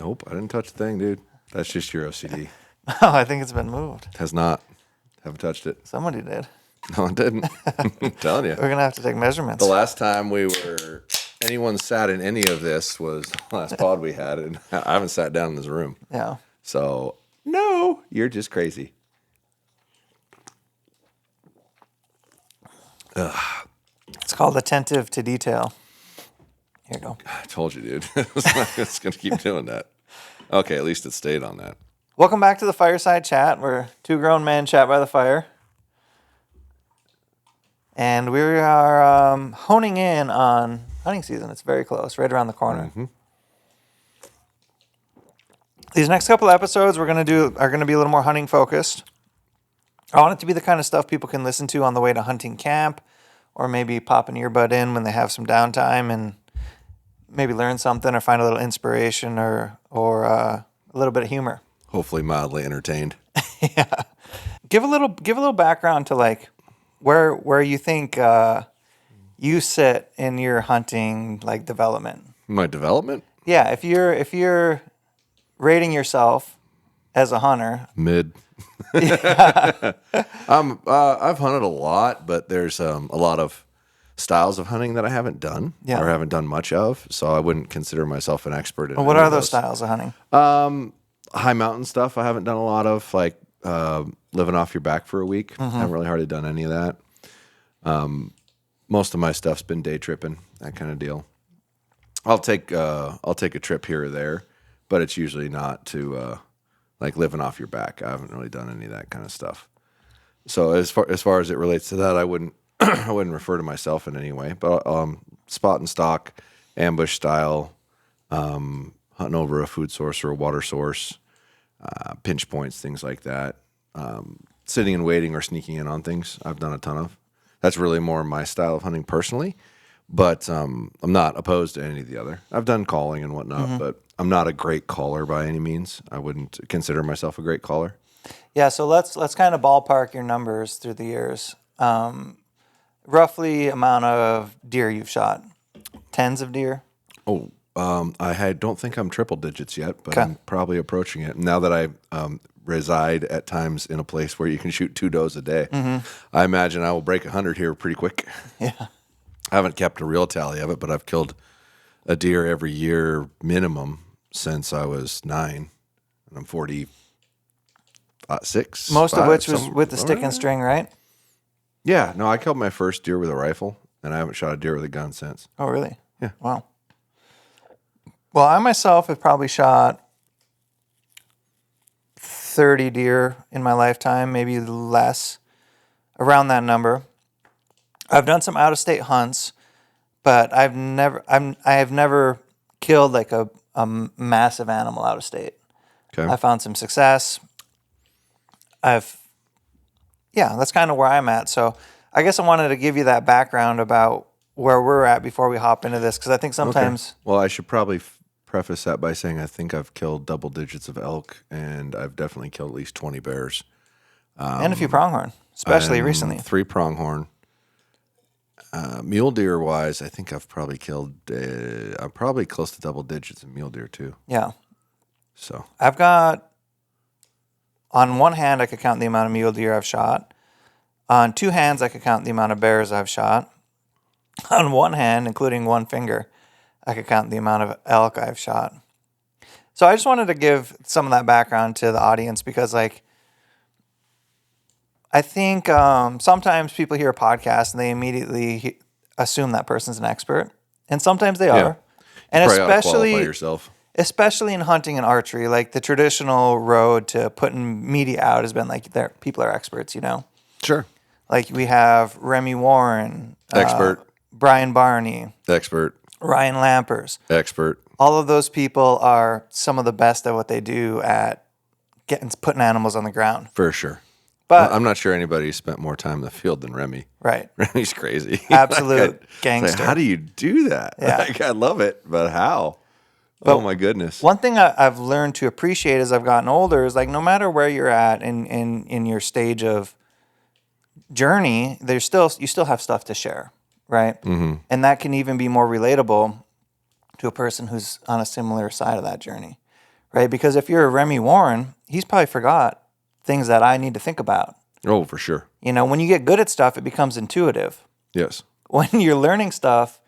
Nope, I didn't touch the thing, dude. That's just your OCD. Oh, I think it's been moved. Has not. Haven't touched it. Somebody did. No, it didn't. I'm telling you. We're going to have to take measurements. The last time anyone sat in any of this was the last pod we had, and I haven't sat down in this room. Yeah. So, no, you're just crazy. Ugh. It's called attentive to detail. Here you go. I told you, dude. It's going to keep doing that. Okay, at least it stayed on that. Welcome back to the Fireside Chat. We're two grown men chat by the fire. And we are honing in on hunting season. It's very close, right around the corner. Mm-hmm. These next couple episodes are going to be a little more hunting focused. I want it to be the kind of stuff people can listen to on the way to hunting camp, or maybe pop an earbud in when they have some downtime and maybe learn something or find a little inspiration or a little bit of humor. Hopefully mildly entertained. Yeah. Give a little background to like where you think you sit in your hunting like development. My development? Yeah, if you're rating yourself as a hunter, mid. I've hunted a lot, but there's a lot of styles of hunting that I haven't done or haven't done much of, so I wouldn't consider myself an expert in. Well, what are those styles of hunting? High mountain stuff I haven't done a lot of, like living off your back for a week. Mm-hmm. I haven't really hardly done any of that. Most of my stuff's been day tripping, that kind of deal. I'll take a trip here or there, but it's usually not to like living off your back. I haven't really done any of that kind of stuff. So as far as it relates to that, I wouldn't I wouldn't refer to myself in any way. But spot and stock, ambush style, hunting over a food source or a water source, pinch points, things like that. Sitting and waiting or sneaking in on things, I've done a ton of. That's really more my style of hunting personally. But I'm not opposed to any of the other. I've done calling and whatnot, but I'm not a great caller by any means. I wouldn't consider myself a great caller. Yeah, so let's kind of ballpark your numbers through the years. Roughly amount of deer you've shot. Tens of deer? Oh, I don't think I'm triple digits yet, but I'm probably approaching it. Now that I reside at times in a place where you can shoot 2 does a day, I imagine I will break 100 here pretty quick. Yeah. I haven't kept a real tally of it, but I've killed a deer every year minimum since I was 9, and I'm 46. Most of which was with the stick and string, right? Yeah. No, I killed my first deer with a rifle, and I haven't shot a deer with a gun since. Oh, really? Yeah. Wow. Well, I myself have probably shot 30 deer in my lifetime, maybe less, around that number. I've done some out-of-state hunts, but I have never killed like a massive animal out of state. Okay. I found some success. That's kind of where I'm at. So I guess I wanted to give you that background about where we're at before we hop into this, because I think sometimes... Okay. Well, I should probably preface that by saying I think I've killed double digits of elk, and I've definitely killed at least 20 bears. And a few pronghorn, especially recently. 3 pronghorn. Mule deer wise, I think I've probably killed. I'm probably close to double digits in mule deer too. Yeah. So I've got, on one hand, I could count the amount of mule deer I've shot. On 2 hands, I could count the amount of bears I've shot. On 1 hand, including 1 finger, I could count the amount of elk I've shot. So I just wanted to give some of that background to the audience because, like, I think sometimes people hear a podcast and they immediately assume that person's an expert, and sometimes they are. And especially in hunting and archery, like the traditional road to putting media out has been like people are experts, you know. Sure. Like we have Remy Warren, expert, Brian Barney, expert, Ryan Lampers, expert. All of those people are some of the best at what they do at putting animals on the ground. For sure. But I'm not sure anybody spent more time in the field than Remy. Right. Remy's crazy. Absolute gangster. Like, how do you do that? Yeah. Like, I love it, but how? Oh my goodness. One thing I've learned to appreciate as I've gotten older is like no matter where you're at in your stage of journey, you still have stuff to share, right? Mm-hmm. And that can even be more relatable to a person who's on a similar side of that journey, right? Because if you're a Remy Warren, he's probably forgot things that I need to think about. Oh, for sure. You know, when you get good at stuff, it becomes intuitive. Yes. When you're learning stuff,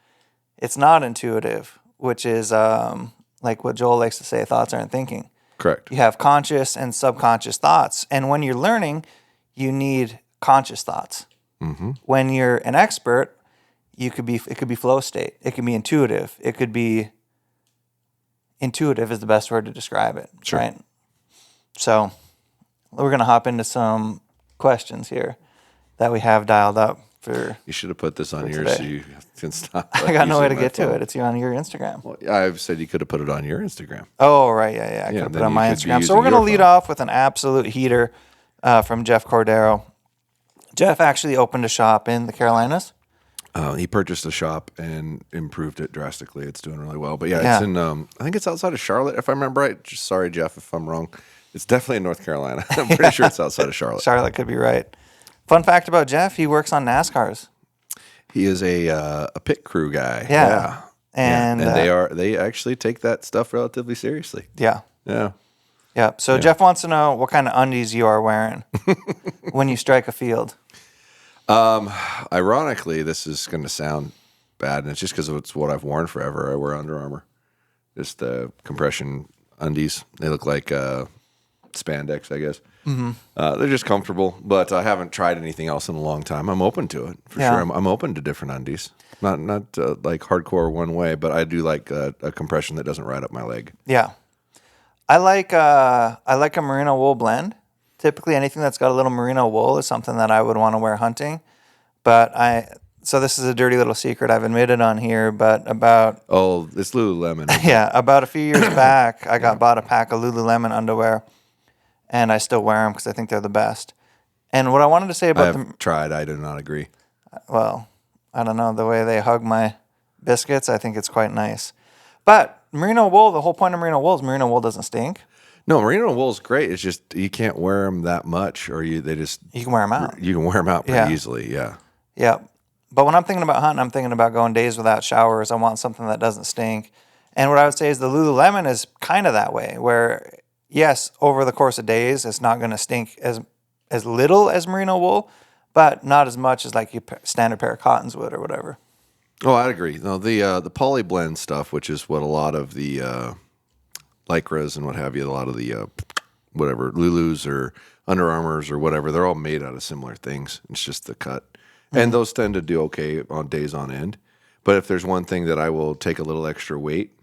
it's not intuitive, which is like what Joel likes to say, thoughts aren't thinking. Correct. You have conscious and subconscious thoughts. And when you're learning, you need conscious thoughts. Mm-hmm. When you're an expert, it could be flow state. It can be intuitive. It could be intuitive is the best word to describe it. Sure. Right? So we're going to hop into some questions here that we have dialed up for. You should have put this on yours today. so you can stop. I got no way to get to it. It's on your Instagram. Well, I've said you could have put it on your Instagram. Oh, right. Yeah. I could have put it on my Instagram. So we're going to lead off with an absolute heater from Jeff Cordero. Jeff actually opened a shop in the Carolinas. He purchased a shop and improved it drastically. It's doing really well. But yeah, it's in, I think it's outside of Charlotte, if I remember right. Just sorry, Jeff, if I'm wrong. It's definitely in North Carolina. I'm pretty sure it's outside of Charlotte. Charlotte could be right. Fun fact about Jeff, he works on NASCARs. He is a pit crew guy. Yeah. And they actually take that stuff relatively seriously. Yeah. Yeah. Yeah. So Jeff wants to know what kind of undies you are wearing when you strike a field. Ironically, this is going to sound bad, and it's just because it's what I've worn forever. I wear Under Armour. Just the compression undies. They look like spandex, I guess. Mm-hmm. They're just comfortable, but I haven't tried anything else in a long time. I'm open to it, for sure. I'm open to different undies. Not like hardcore one way, but I do like a compression that doesn't ride up my leg. Yeah. I like a merino wool blend. Typically, anything that's got a little merino wool is something that I would want to wear hunting. So this is a dirty little secret I've admitted on here, but it's Lululemon. Yeah, about a few years back, I bought a pack of Lululemon underwear, and I still wear them because I think they're the best. And what I wanted to say about I've tried. I do not agree. Well, I don't know. The way they hug my biscuits, I think it's quite nice. But merino wool, the whole point of merino wool is merino wool doesn't stink. No, merino wool is great. It's just you can't wear them that much, or you can wear them out. You can wear them out pretty easily. Yeah. Yeah. But when I'm thinking about hunting, I'm thinking about going days without showers. I want something that doesn't stink. And what I would say is the Lululemon is kind of that way, where yes, over the course of days, it's not going to stink as little as merino wool, but not as much as like your standard pair of cottons would or whatever. Oh, I'd agree. No, the poly blend stuff, which is what a lot of the Lycras and what have you, a lot of the whatever Lulus or Under Armours or whatever, they're all made out of similar things. It's just the cut. Mm-hmm. And those tend to do okay on days on end. But if there's one thing that I will take a little extra weight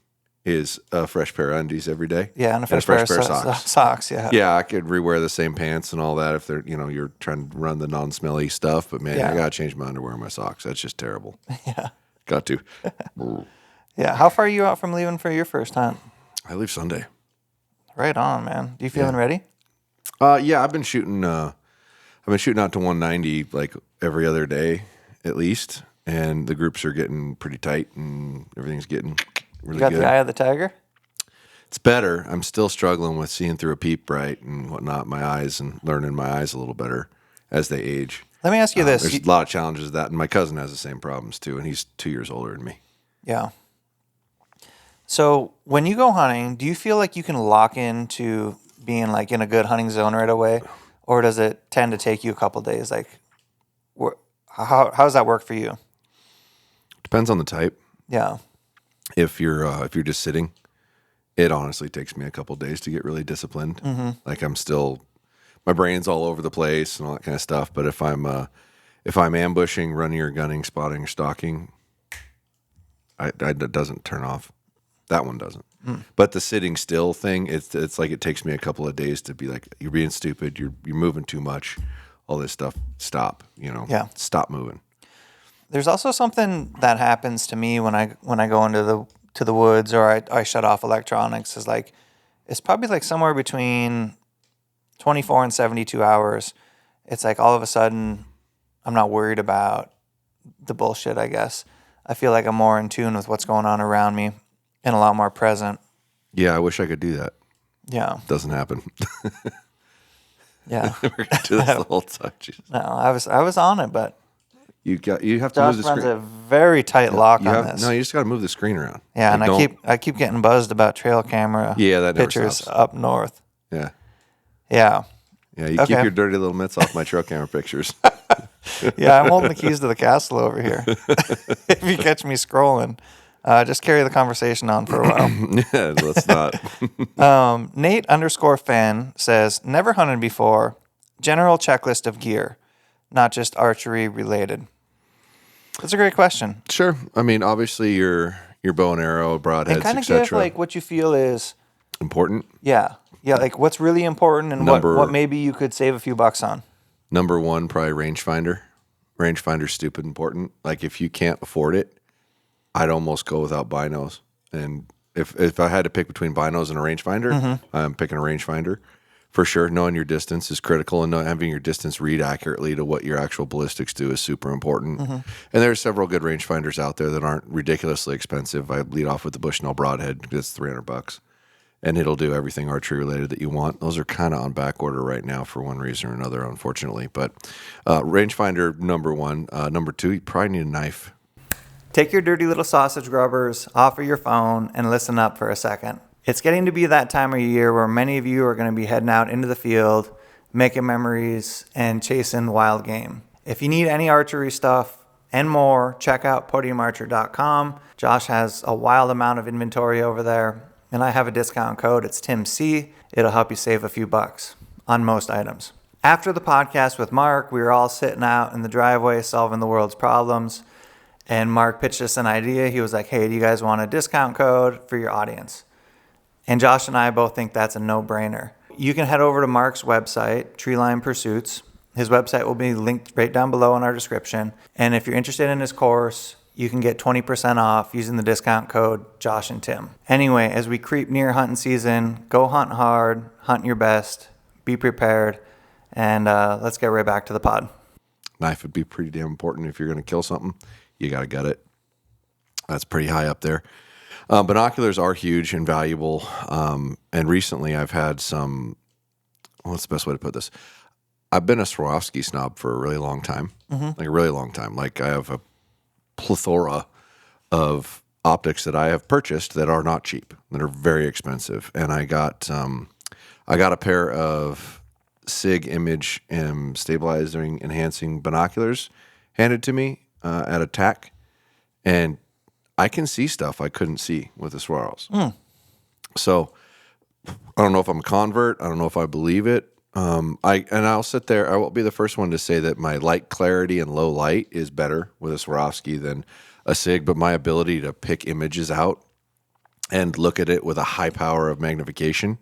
is a fresh pair of undies every day. Yeah, and a fresh pair of socks. Yeah. Yeah, I could rewear the same pants and all that if they're you're trying to run the non-smelly stuff. But man, I gotta change my underwear and my socks. That's just terrible. Yeah. Got to. Yeah. How far are you out from leaving for your first hunt? I leave Sunday. Right on, man. You feeling ready? Yeah, I've been shooting out to 190 like every other day at least, and the groups are getting pretty tight and everything's getting really good. You got the eye of the tiger? It's better. I'm still struggling with seeing through a peep right and whatnot, my eyes, and learning my eyes a little better as they age. Let me ask you this. There's a lot of challenges with that, and my cousin has the same problems too, and he's 2 years older than me. Yeah. So when you go hunting, do you feel like you can lock into being like in a good hunting zone right away, or does it tend to take you a couple days? Like, how does that work for you? Depends on the type. Yeah. If you're just sitting, it honestly takes me a couple days to get really disciplined. Mm-hmm. Like my brain's all over the place and all that kind of stuff. But if I'm ambushing, running or gunning, spotting or stalking, it doesn't turn off. That one doesn't. But the sitting still thing, it's like it takes me a couple of days to be like, you're being stupid, you're moving too much, all this stuff. Stop. Stop moving. There's also something that happens to me when I go into the woods or I shut off electronics. Is like it's probably like somewhere between 24 and 72 hours. It's like all of a sudden I'm not worried about the bullshit. I guess I feel like I'm more in tune with what's going on around me and a lot more present. Yeah, I wish I could do that. Yeah, doesn't happen. Yeah, we're gonna do this the whole time. Jesus. No, I was on it, but You have to move Josh the runs screen. a very tight lock on this. No, you just got to move the screen around. Yeah, Like, and I keep getting buzzed about trail camera that never pictures stops. up north. Yeah. Yeah. Yeah, you Okay. keep your dirty little mitts off my trail camera pictures. Yeah, I'm holding the keys to the castle over here. If you catch me scrolling, just carry the conversation on for a while. Yeah, let's not. Nate_fan says, never hunted before. General checklist of gear, not just archery related. That's a great question. Sure. I mean, obviously your bow and arrow, broadheads, And kind of etc. give like what you feel is important. Yeah, like what's really important and what maybe you could save a few bucks on. Number one, probably rangefinder. Rangefinder's stupid important. Like if you can't afford it, I'd almost go without binos. And if I had to pick between binos and a rangefinder, I'm picking a rangefinder. For sure, knowing your distance is critical, and having your distance read accurately to what your actual ballistics do is super important. And there's several good rangefinders out there that aren't ridiculously expensive. I lead off with the Bushnell Broadhead because it's $300, and it'll do everything archery related that you want. Those are kind of on back order right now for one reason or another, unfortunately. But rangefinder, number one. Number two, you probably need a knife. Take your dirty little sausage grubbers off of your phone and listen up for a second. It's getting to be that time of year where many of you are going to be heading out into the field, making memories, and chasing wild game. If you need any archery stuff and more, check out podiumarcher.com. Josh has a wild amount of inventory over there, and I have a discount code. It's TimC. It'll help you save a few bucks on most items. After the podcast with Mark, we were all sitting out in the driveway solving the world's problems, and Mark pitched us an idea. He was like, hey, do you guys want a discount code for your audience? And Josh and I both think that's a no-brainer. You can head over to Mark's website, Treeline Pursuits. His website will be linked right down below in our description. And if you're interested in his course, you can get 20% off using the discount code Josh and Tim. Anyway, as we creep near hunting season, go hunt hard, hunt your best, be prepared, and let's get right back to the pod. Knife would be pretty damn important if you're going to kill something. You got to gut it. That's pretty high up there. Binoculars are huge and valuable. And recently I've had some, what's the best way to put this? I've been a Swarovski snob for a really long time, like a really long time. Like I have a plethora of optics that I have purchased that are not cheap, that are very expensive. And I got a pair of SIG image and stabilizing enhancing binoculars handed to me at a TAC, and I can see stuff I couldn't see with the Swaros. So I don't know if I'm a convert. I don't know if I believe it. I'll sit there. I will be the first one to say that my light clarity and low light is better with a Swarovski than a SIG, but my ability to pick images out and look at it with a high power of magnification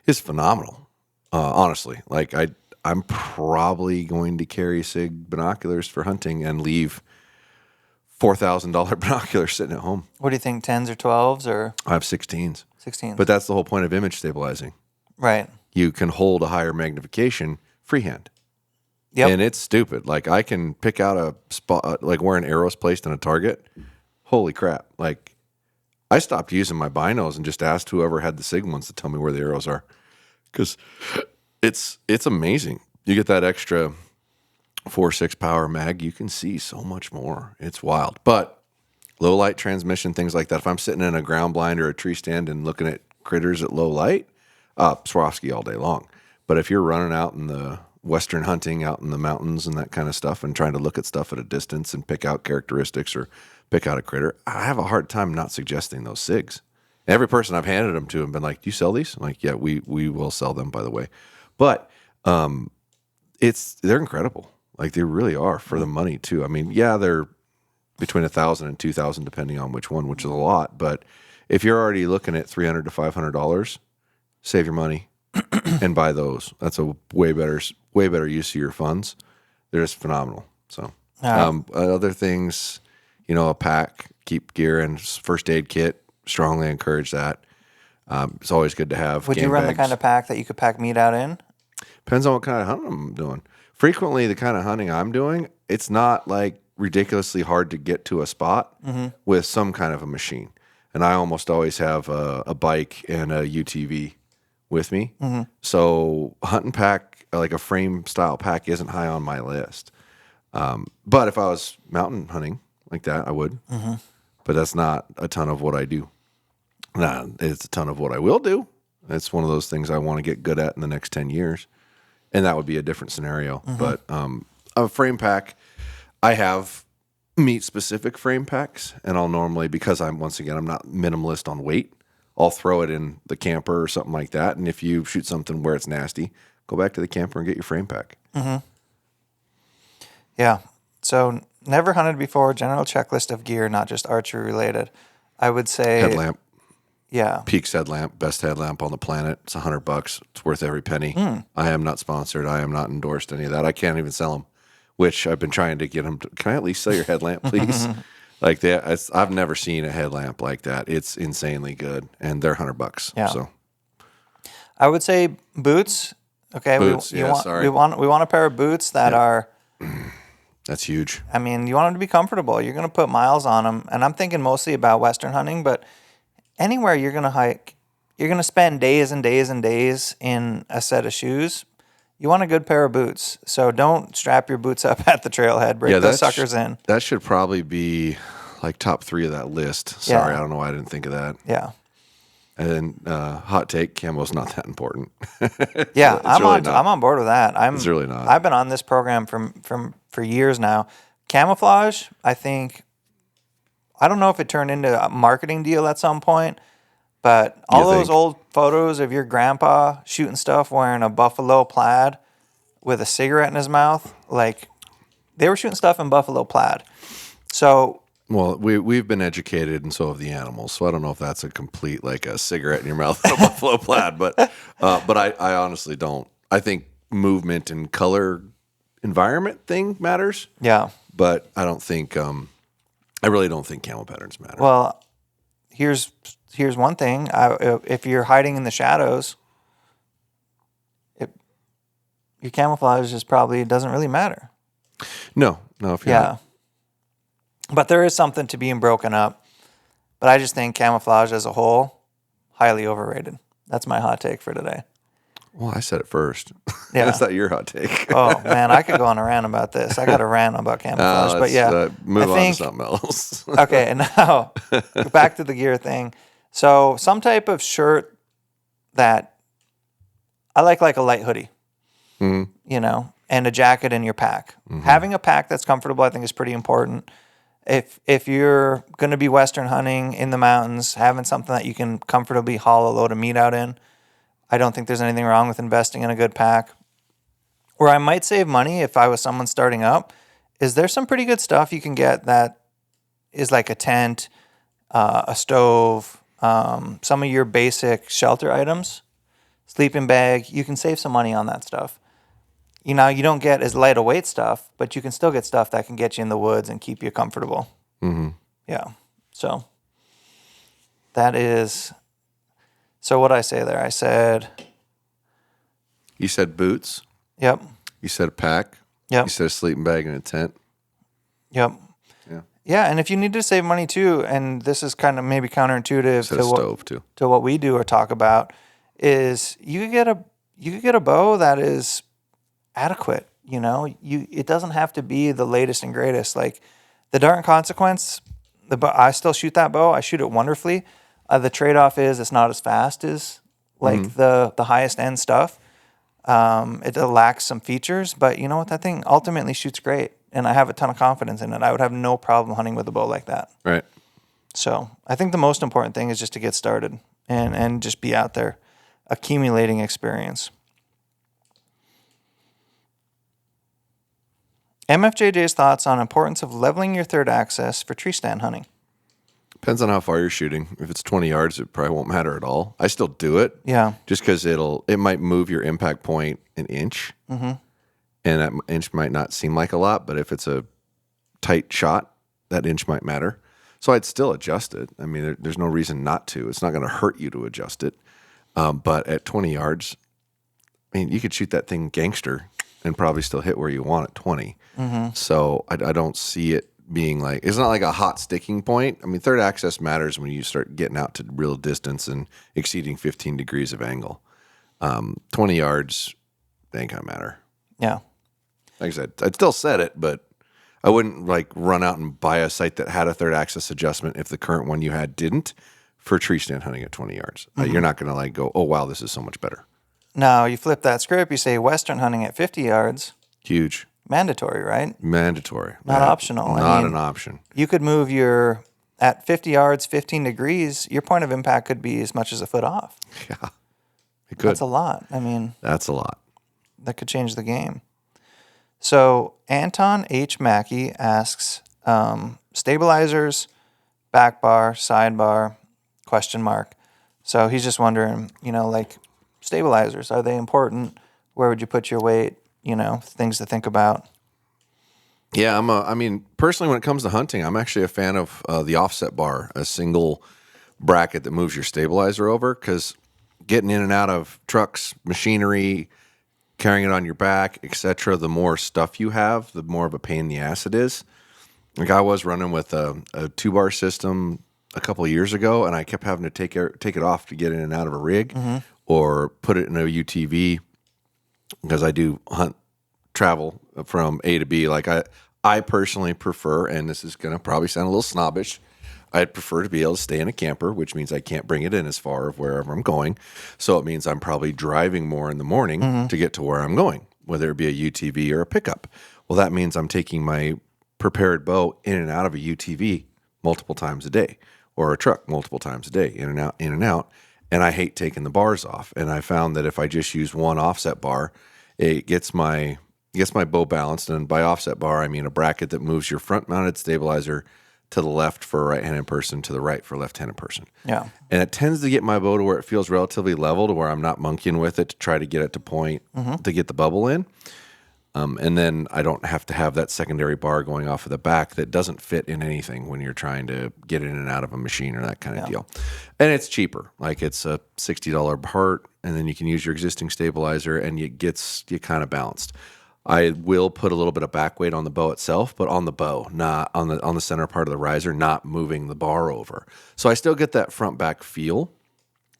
is phenomenal. Honestly, like I'm probably going to carry SIG binoculars for hunting and leave $4,000 binoculars sitting at home. What do you think, 10s or 12s or? I have 16s. 16s. But that's the whole point of image stabilizing. Right. You can hold a higher magnification freehand. Yep. And it's stupid. Like I can pick out a spot, like where an arrow's placed in a target. Holy crap. Like I stopped using my binos and just asked whoever had the SIG ones to tell me where the arrows are. Because it's amazing. You get that extra 4.6 power mag, you can see so much more. It's wild. But low light transmission, things like that. If I'm sitting in a ground blind or a tree stand and looking at critters at low light, Swarovski all day long. But if you're running out in the western hunting, out in the mountains and that kind of stuff, and trying to look at stuff at a distance and pick out characteristics or pick out a critter, I have a hard time not suggesting those SIGs. Every person I've handed them to have been like, "Do you sell these?" I'm like, "Yeah, we will sell them, by the way." But they're incredible. Like they really are for the money too. I mean, yeah, they're between $1,000 and $2,000 depending on which one, which is a lot. But if you're already looking at $300 to $500, save your money and buy those. That's a way better use of your funds. They're just phenomenal. So other things, a pack, keep gear and first aid kit. Strongly encourage that. It's always good to have. Would you run the kind of pack that you could pack meat out in? Depends on what kind of hunting I'm doing. Frequently, the kind of hunting I'm doing, it's not like ridiculously hard to get to a spot with some kind of a machine. And I almost always have a bike and a UTV with me. So hunting pack, like a frame style pack, isn't high on my list. But if I was mountain hunting like that, I would. But that's not a ton of what I do. Nah, it's a ton of what I will do. It's one of those things I want to get good at in the next 10 years. And that would be a different scenario. But a frame pack, I have meat-specific frame packs. And I'll normally, because I'm not minimalist on weight, I'll throw it in the camper or something like that. And if you shoot something where it's nasty, go back to the camper and get your frame pack. Yeah. So never hunted before. General checklist of gear, not just archery related. I would say Headlamp. Yeah. Peaks headlamp, best headlamp on the planet. It's $100. It's worth every penny. I am not sponsored. I am not endorsed any of that. I can't even sell them, which I've been trying to get them. Can I at least sell your headlamp, please? Like that. I've never seen a headlamp like that. It's insanely good, and they're $100. Yeah. So I would say boots. Okay. Boots, We sorry. want a pair of boots that are. That's huge. I mean, you want them to be comfortable. You're going to put miles on them, and I'm thinking mostly about Western hunting, but anywhere you're going to hike, you're going to spend days and days and days in a set of shoes. You want a good pair of boots. So don't strap your boots up at the trailhead. Break those suckers in. That should probably be like top 3 of that list. Sorry, I don't know why I didn't think of that. Yeah. And then hot take, camo's not that important. Yeah, I'm really on board with that. It's really not. I've been on this program for years now. Camouflage, I think, I don't know if it turned into a marketing deal at some point, but all those old photos of your grandpa shooting stuff wearing a buffalo plaid with a cigarette in his mouth, like they were shooting stuff in buffalo plaid. So, well, we've been educated, and so have the animals. So I don't know if that's a complete like a cigarette in your mouth and a buffalo plaid, but I honestly don't. I think movement and color environment thing matters. Yeah, but I don't think. I really don't think camo patterns matter. Well, here's one thing. If you're hiding in the shadows, your camouflage doesn't really matter. No. If you're not. But there is something to being broken up. But I just think camouflage as a whole, highly overrated. That's my hot take for today. Well, I said it first. Yeah. That's not your hot take. Oh, man, I could go on a rant about this. I got a rant about camouflage. But yeah, move on to something else. Okay, and now back to the gear thing. So some type of shirt that I like a light hoodie, and a jacket in your pack. Having a pack that's comfortable, I think, is pretty important. If you're going to be Western hunting in the mountains, having something that you can comfortably haul a load of meat out in, I don't think there's anything wrong with investing in a good pack. Where I might save money if I was someone starting up is there's some pretty good stuff you can get that is like a tent, a stove, some of your basic shelter items, sleeping bag. You can save some money on that stuff. You don't get as light a weight stuff, but you can still get stuff that can get you in the woods and keep you comfortable. Yeah. So that is... So what did I say there? I said... You said boots. Yep. You said a pack. Yep. You said a sleeping bag and a tent. Yep. Yeah. Yeah, and if you need to save money too, and this is kind of maybe counterintuitive to what we do or talk about, is you could get a bow that is adequate. It doesn't have to be the latest and greatest. Like the Dart and Consequence, I still shoot that bow. I shoot it wonderfully. The trade-off is it's not as fast as like the highest end stuff. It lacks some features, but you know what? That thing ultimately shoots great, and I have a ton of confidence in it. I would have no problem hunting with a bow like that. Right. So I think the most important thing is just to get started and just be out there accumulating experience. MFJJ's thoughts on importance of leveling your third axis for tree stand hunting. Depends on how far you're shooting. If it's 20 yards, it probably won't matter at all. I still do it. Yeah. Just because it might move your impact point an inch. And that inch might not seem like a lot, but if it's a tight shot, that inch might matter. So I'd still adjust it. I mean, there's no reason not to. It's not going to hurt you to adjust it. But at 20 yards, I mean, you could shoot that thing gangster and probably still hit where you want at 20. So I don't see it being like, it's not like a hot sticking point. I mean, third axis matters when you start getting out to real distance and exceeding 15 degrees of angle. 20 yards, they ain't gonna matter. Yeah. Like I said, I'd still set it, but I wouldn't like run out and buy a sight that had a third axis adjustment if the current one you had didn't for tree stand hunting at 20 yards. You're not going to like go, oh, wow, this is so much better. Now, you flip that script, you say Western hunting at 50 yards. Huge. Mandatory, right? Mandatory. Not optional. Not an option. You could move at 50 yards, 15 degrees, your point of impact could be as much as a foot off. Yeah, it could. That's a lot. That's a lot. That could change the game. So Anton H. Mackey asks, stabilizers, back bar, sidebar, question mark. So he's just wondering, like stabilizers, are they important? Where would you put your weight? Things to think about. Yeah, personally, when it comes to hunting, I'm actually a fan of the offset bar, a single bracket that moves your stabilizer over, because getting in and out of trucks, machinery, carrying it on your back, etc., the more stuff you have, the more of a pain in the ass it is. Like I was running with a 2-bar system a couple of years ago, and I kept having to take it off to get in and out of a rig or put it in a UTV because I do travel from A to B. Like I personally prefer, and this is going to probably sound a little snobbish, I'd prefer to be able to stay in a camper, which means I can't bring it in as far of wherever I'm going. So it means I'm probably driving more in the morning to get to where I'm going, whether it be a UTV or a pickup. Well, that means I'm taking my prepared bow in and out of a UTV multiple times a day, or a truck multiple times a day, in and out, in and out. And I hate taking the bars off. And I found that if I just use one offset bar, it gets my bow balanced. And by offset bar, I mean a bracket that moves your front mounted stabilizer to the left for a right-handed person, to the right for a left-handed person. Yeah. And it tends to get my bow to where it feels relatively level, to where I'm not monkeying with it to try to get it to point to get the bubble in. And then I don't have to have that secondary bar going off of the back that doesn't fit in anything when you're trying to get in and out of a machine or that kind of deal. And it's cheaper. Like it's a $60 part, and then you can use your existing stabilizer, and you kind of balanced. I will put a little bit of back weight on the bow itself, but on the bow, not on the center part of the riser, not moving the bar over. So I still get that front back feel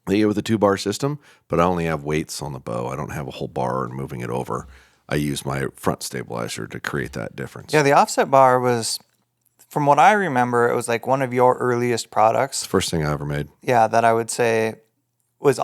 that you get with a 2-bar system, but I only have weights on the bow. I don't have a whole bar and moving it over. I use my front stabilizer to create that difference. Yeah, the offset bar was, from what I remember, it was like one of your earliest products. First thing I ever made. Yeah, that I would say is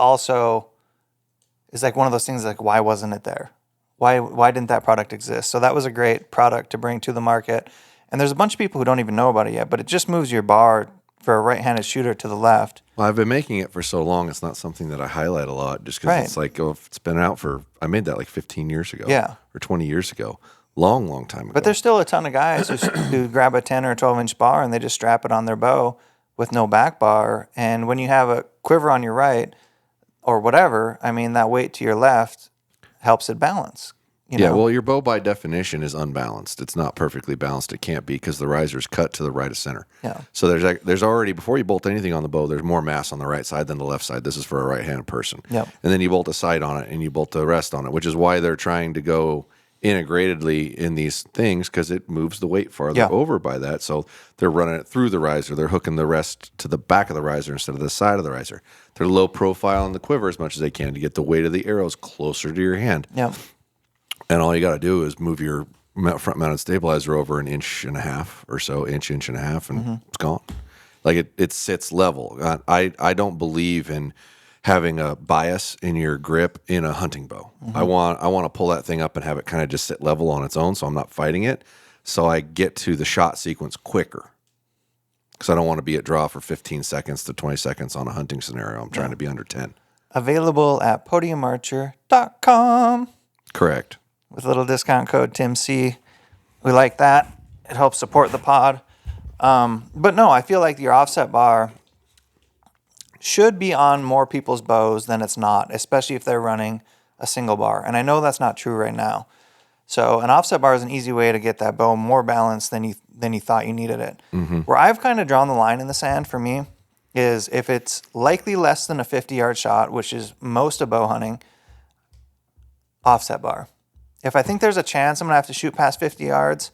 like one of those things like, why wasn't it there? Why didn't that product exist? So that was a great product to bring to the market. And there's a bunch of people who don't even know about it yet, but it just moves your bar for a right-handed shooter to the left. Well, I've been making it for so long, it's not something that I highlight a lot, just because it's like, it's been out I made that like 15 years ago. Yeah. Or 20 years ago. Long time ago. But there's still a ton of guys who grab a 10 or 12-inch bar and they just strap it on their bow with no back bar. And when you have a quiver on your right or whatever, that weight to your left helps it balance. Yeah, well, your bow by definition is unbalanced. It's not perfectly balanced. It can't be, because the riser is cut to the right of center. Yeah. So there's already, before you bolt anything on the bow, there's more mass on the right side than the left side. This is for a right-handed person. Yep. And then you bolt a sight on it, and you bolt the rest on it, which is why they're trying to go integratedly in these things, because it moves the weight farther over by that. So they're running it through the riser. They're hooking the rest to the back of the riser instead of the side of the riser. They're low profile on the quiver as much as they can to get the weight of the arrows closer to your hand. Yeah. And all you got to do is move your front mounted stabilizer over an inch and a half or so, inch and a half, and it's gone. Like it sits level. I don't believe in having a bias in your grip in a hunting bow. I want to pull that thing up and have it kind of just sit level on its own, so I'm not fighting it. So I get to the shot sequence quicker, because I don't want to be at draw for 15 seconds to 20 seconds on a hunting scenario. I'm trying to be under 10. Available at podiumarcher.com. Correct. With a little discount code TimC. We like that. It helps support the pod. But no, I feel like your offset bar should be on more people's bows than it's not, especially if they're running a single bar. And I know that's not true right now. So an offset bar is an easy way to get that bow more balanced than you thought you needed it. Where I've kind of drawn the line in the sand for me is if it's likely less than a 50-yard shot, which is most of bow hunting, offset bar. If I think there's a chance I'm going to have to shoot past 50 yards,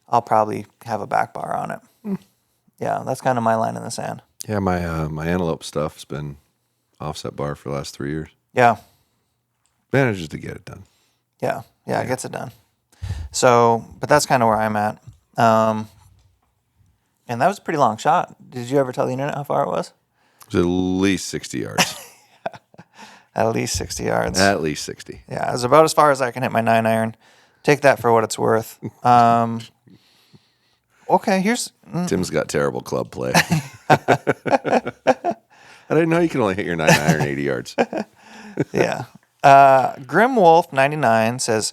I'll probably have a back bar on it. Yeah, that's kind of my line in the sand. Yeah, my antelope stuff's been offset bar for the last 3 years. Yeah. Manages to get it done. Yeah, it gets it done. So, but that's kind of where I'm at. And that was a pretty long shot. Did you ever tell the internet how far it was? It was at least 60 yards. At least 60 yards. At least 60. Yeah, it was about as far as I can hit my 9-iron. Take that for what it's worth. Okay, here's... Tim's got terrible club play. I didn't know you can only hit your 9-iron 80 yards. Yeah. Grim Wolf 99 says,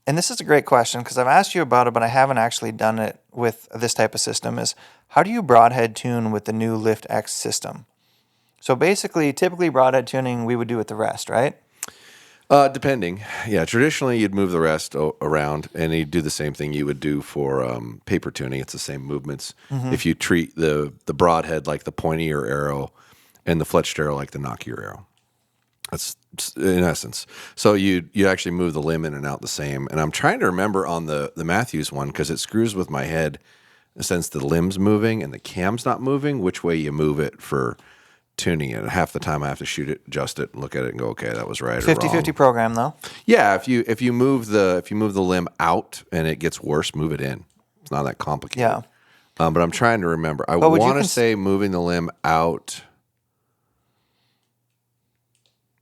and this is a great question because I've asked you about it, but I haven't actually done it with this type of system, is how do you broadhead tune with the new Lift X system? So basically, typically broadhead tuning we would do with the rest, right? Depending. Yeah, traditionally you'd move the rest around and you'd do the same thing you would do for paper tuning. It's the same movements. If you treat the broadhead like the pointier arrow and the fletched arrow like the knockier arrow. That's in essence. So you actually move the limb in and out the same. And I'm trying to remember on the Matthews one because it screws with my head since the limb's moving and the cam's not moving, which way you move it for tuning it. Half the time I have to shoot it, adjust it, look at it and go, okay, that was right or wrong. 50-50 program though. Yeah, if you move the limb out and it gets worse, move it in. It's not that complicated. Yeah. But I'm trying to remember. I want to say moving the limb out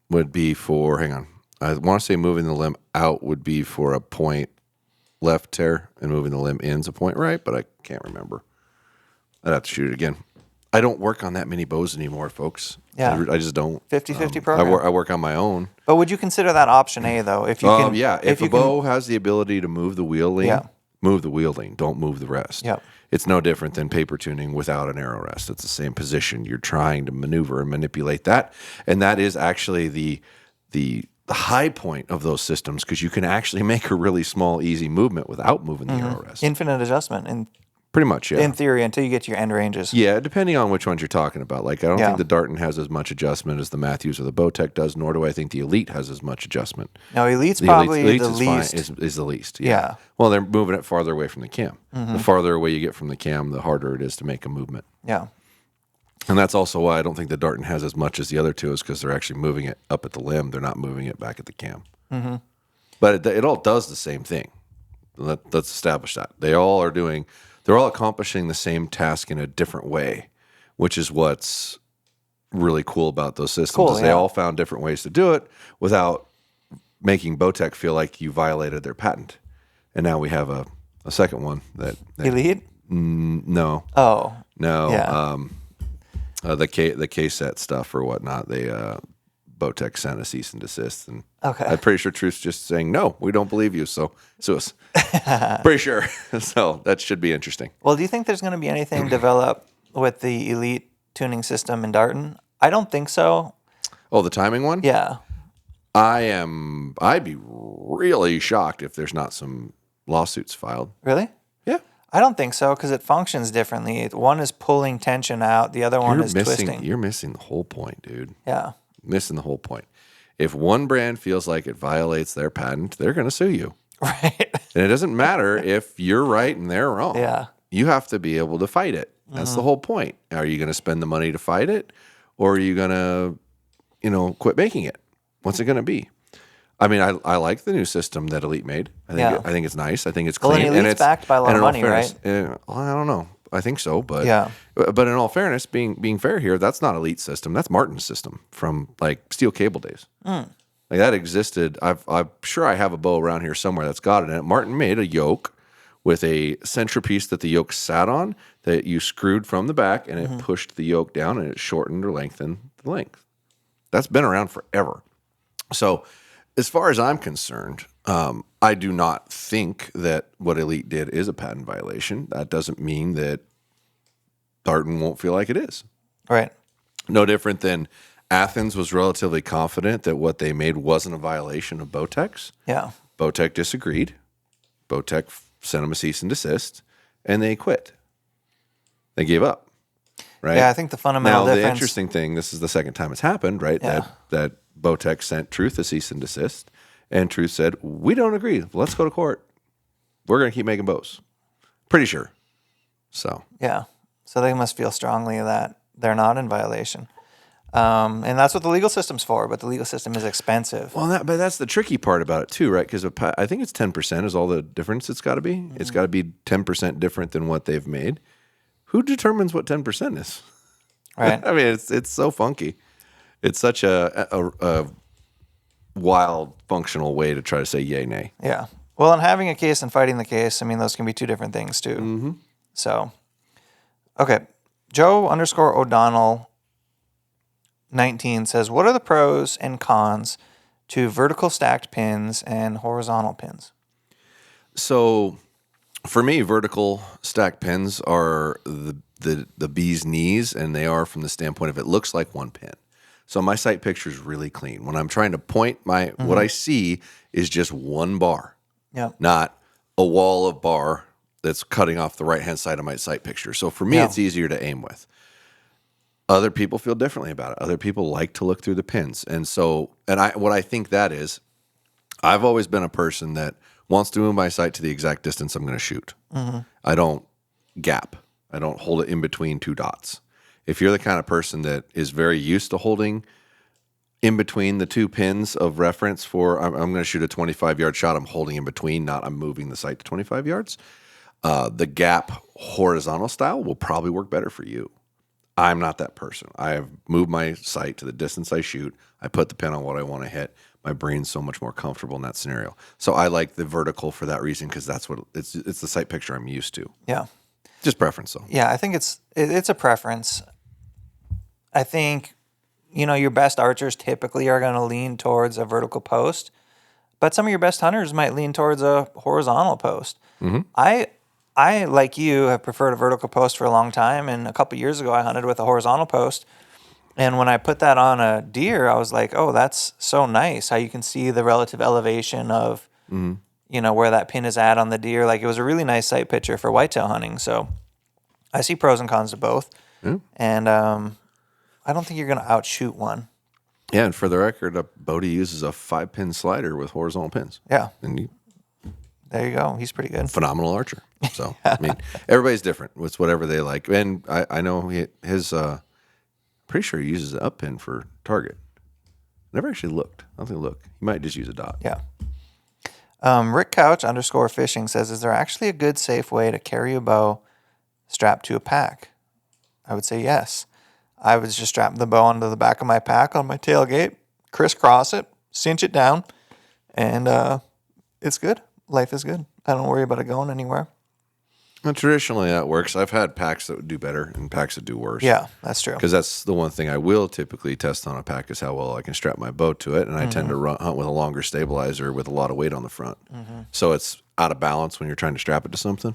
would be for, hang on. I want to say moving the limb out would be for a point left tear and moving the limb in's a point right, but I can't remember. I'd have to shoot it again. I don't work on that many bows anymore, folks. Yeah. I just don't. 50-50 program. I work on my own. But would you consider that option A though? If you can, yeah. If a bow has the ability to move the wheeling, move the wheeling. Don't move the rest. Yep. It's no different than paper tuning without an arrow rest. It's the same position. You're trying to maneuver and manipulate that, and that is actually the high point of those systems because you can actually make a really small, easy movement without moving the arrow rest. Infinite adjustment in Pretty much, yeah. In theory, until you get to your end ranges. Yeah, depending on which ones you're talking about. Like, I don't think the Darton has as much adjustment as the Matthews or the Bowtech does, nor do I think the Elite has as much adjustment. No, Elite's probably the least. Is the least, Yeah. Well, they're moving it farther away from the cam. The farther away you get from the cam, the harder it is to make a movement. Yeah. And that's also why I don't think the Darton has as much as the other two is because they're actually moving it up at the limb. They're not moving it back at the cam. But it all does the same thing. Let's establish that. They're all accomplishing the same task in a different way, which is what's really cool about those systems. They all found different ways to do it without making Bowtech feel like you violated their patent. And now we have a second one that Elite? No. Oh. No. Yeah. The K-set stuff or whatnot, Bowtech sent a cease and desist, and okay. I'm pretty sure Truth's just saying, no, we don't believe you, so sue us. Pretty sure. So that should be interesting. Well, do you think there's going to be anything developed with the Elite tuning system in Darton? I don't think so. Oh, the timing one? Yeah. I'd be really shocked if there's not some lawsuits filed. Really? Yeah. I don't think so because it functions differently. One is pulling tension out. The other one is twisting. You're missing the whole point, dude. Yeah. Missing the whole point. If one brand feels like it violates their patent, they're going to sue you. Right. And it doesn't matter if you're right and they're wrong. Yeah. You have to be able to fight it. That's the whole point. Are you going to spend the money to fight it, or are you going to, quit making it? What's it going to be? I mean, I like the new system that Elite made. I think it's nice. I think it's clean. Well, and Elite's backed by a lot of money, right? I don't know. I think so, but yeah. But in all fairness, being fair here, that's not Elite's system. That's Martin's system from like steel cable days. Like that existed. I'm sure I have a bow around here somewhere that's got it in it. Martin made a yoke with a centerpiece that the yoke sat on that you screwed from the back, and it pushed the yoke down, and it shortened or lengthened the length. That's been around forever. So, as far as I'm concerned, I do not think that what Elite did is a patent violation. That doesn't mean that Darton won't feel like it is. Right. No different than Athens was relatively confident that what they made wasn't a violation of Bowtech's. Yeah. Bowtech disagreed. Bowtech sent them a cease and desist, and they quit. They gave up. Right? Yeah, I think the fundamental difference. The interesting thing, this is the second time it's happened, right? Yeah. That Bowtech sent Truth a cease and desist, and Truth said, we don't agree. Let's go to court. We're going to keep making bows. Pretty sure. So. Yeah. So they must feel strongly that they're not in violation. And that's what the legal system's for, but the legal system is expensive. Well, but that's the tricky part about it too, right? Because I think it's 10% is all the difference it's got to be. Mm-hmm. It's got to be 10% different than what they've made. Who determines what 10% is? Right. I mean, it's so funky. It's such a wild functional way to try to say yay, nay. Yeah. Well, and having a case and fighting the case, I mean, those can be two different things too. Mm-hmm. So, okay. Joe_O'Donnell 19 says, what are the pros and cons to vertical stacked pins and horizontal pins? So for me, vertical stacked pins are the bee's knees, and they are from the standpoint of it looks like one pin. So my sight picture is really clean. When I'm trying to point what I see is just one bar, not a wall of bar that's cutting off the right-hand side of my sight picture. So for me, it's easier to aim with. Other people feel differently about it. Other people like to look through the pins. And what I think that is, I've always been a person that wants to move my sight to the exact distance I'm going to shoot. Mm-hmm. I don't gap. I don't hold it in between two dots. If you're the kind of person that is very used to holding in between the two pins of reference for, I'm going to shoot a 25-yard shot, I'm holding in between, not I'm moving the sight to 25 yards, the gap horizontal style will probably work better for you. I'm not that person. I have moved my sight to the distance I shoot. I put the pin on what I want to hit. My brain's so much more comfortable in that scenario. So I like the vertical for that reason, because that's what it's the sight picture I'm used to. Yeah. Just preference, though. Yeah, I think it's a preference. I think, your best archers typically are going to lean towards a vertical post, but some of your best hunters might lean towards a horizontal post. Mm-hmm. I, like you, have preferred a vertical post for a long time, and a couple years ago I hunted with a horizontal post, and when I put that on a deer, I was like, oh, that's so nice, how you can see the relative elevation of, where that pin is at on the deer. Like, it was a really nice sight picture for whitetail hunting, so I see pros and cons to both, and I don't think you're going to outshoot one. Yeah, and for the record, Bodie uses a 5-pin slider with horizontal pins. Yeah. And there you go. He's pretty good. Phenomenal archer. So, I mean, everybody's different. It's whatever they like. And I know his, pretty sure he uses an up pin for target. Never actually looked. I don't think look. He might just use a dot. Yeah. Rick Couch _fishing says, is there actually a good, safe way to carry a bow strapped to a pack? I would say yes. I would just strap the bow onto the back of my pack on my tailgate, crisscross it, cinch it down, and it's good. Life is good. I don't worry about it going anywhere. And traditionally, that works. I've had packs that would do better and packs that do worse. Yeah, that's true. Because that's the one thing I will typically test on a pack is how well I can strap my bow to it. And I tend to hunt with a longer stabilizer with a lot of weight on the front. Mm-hmm. So it's out of balance when you're trying to strap it to something.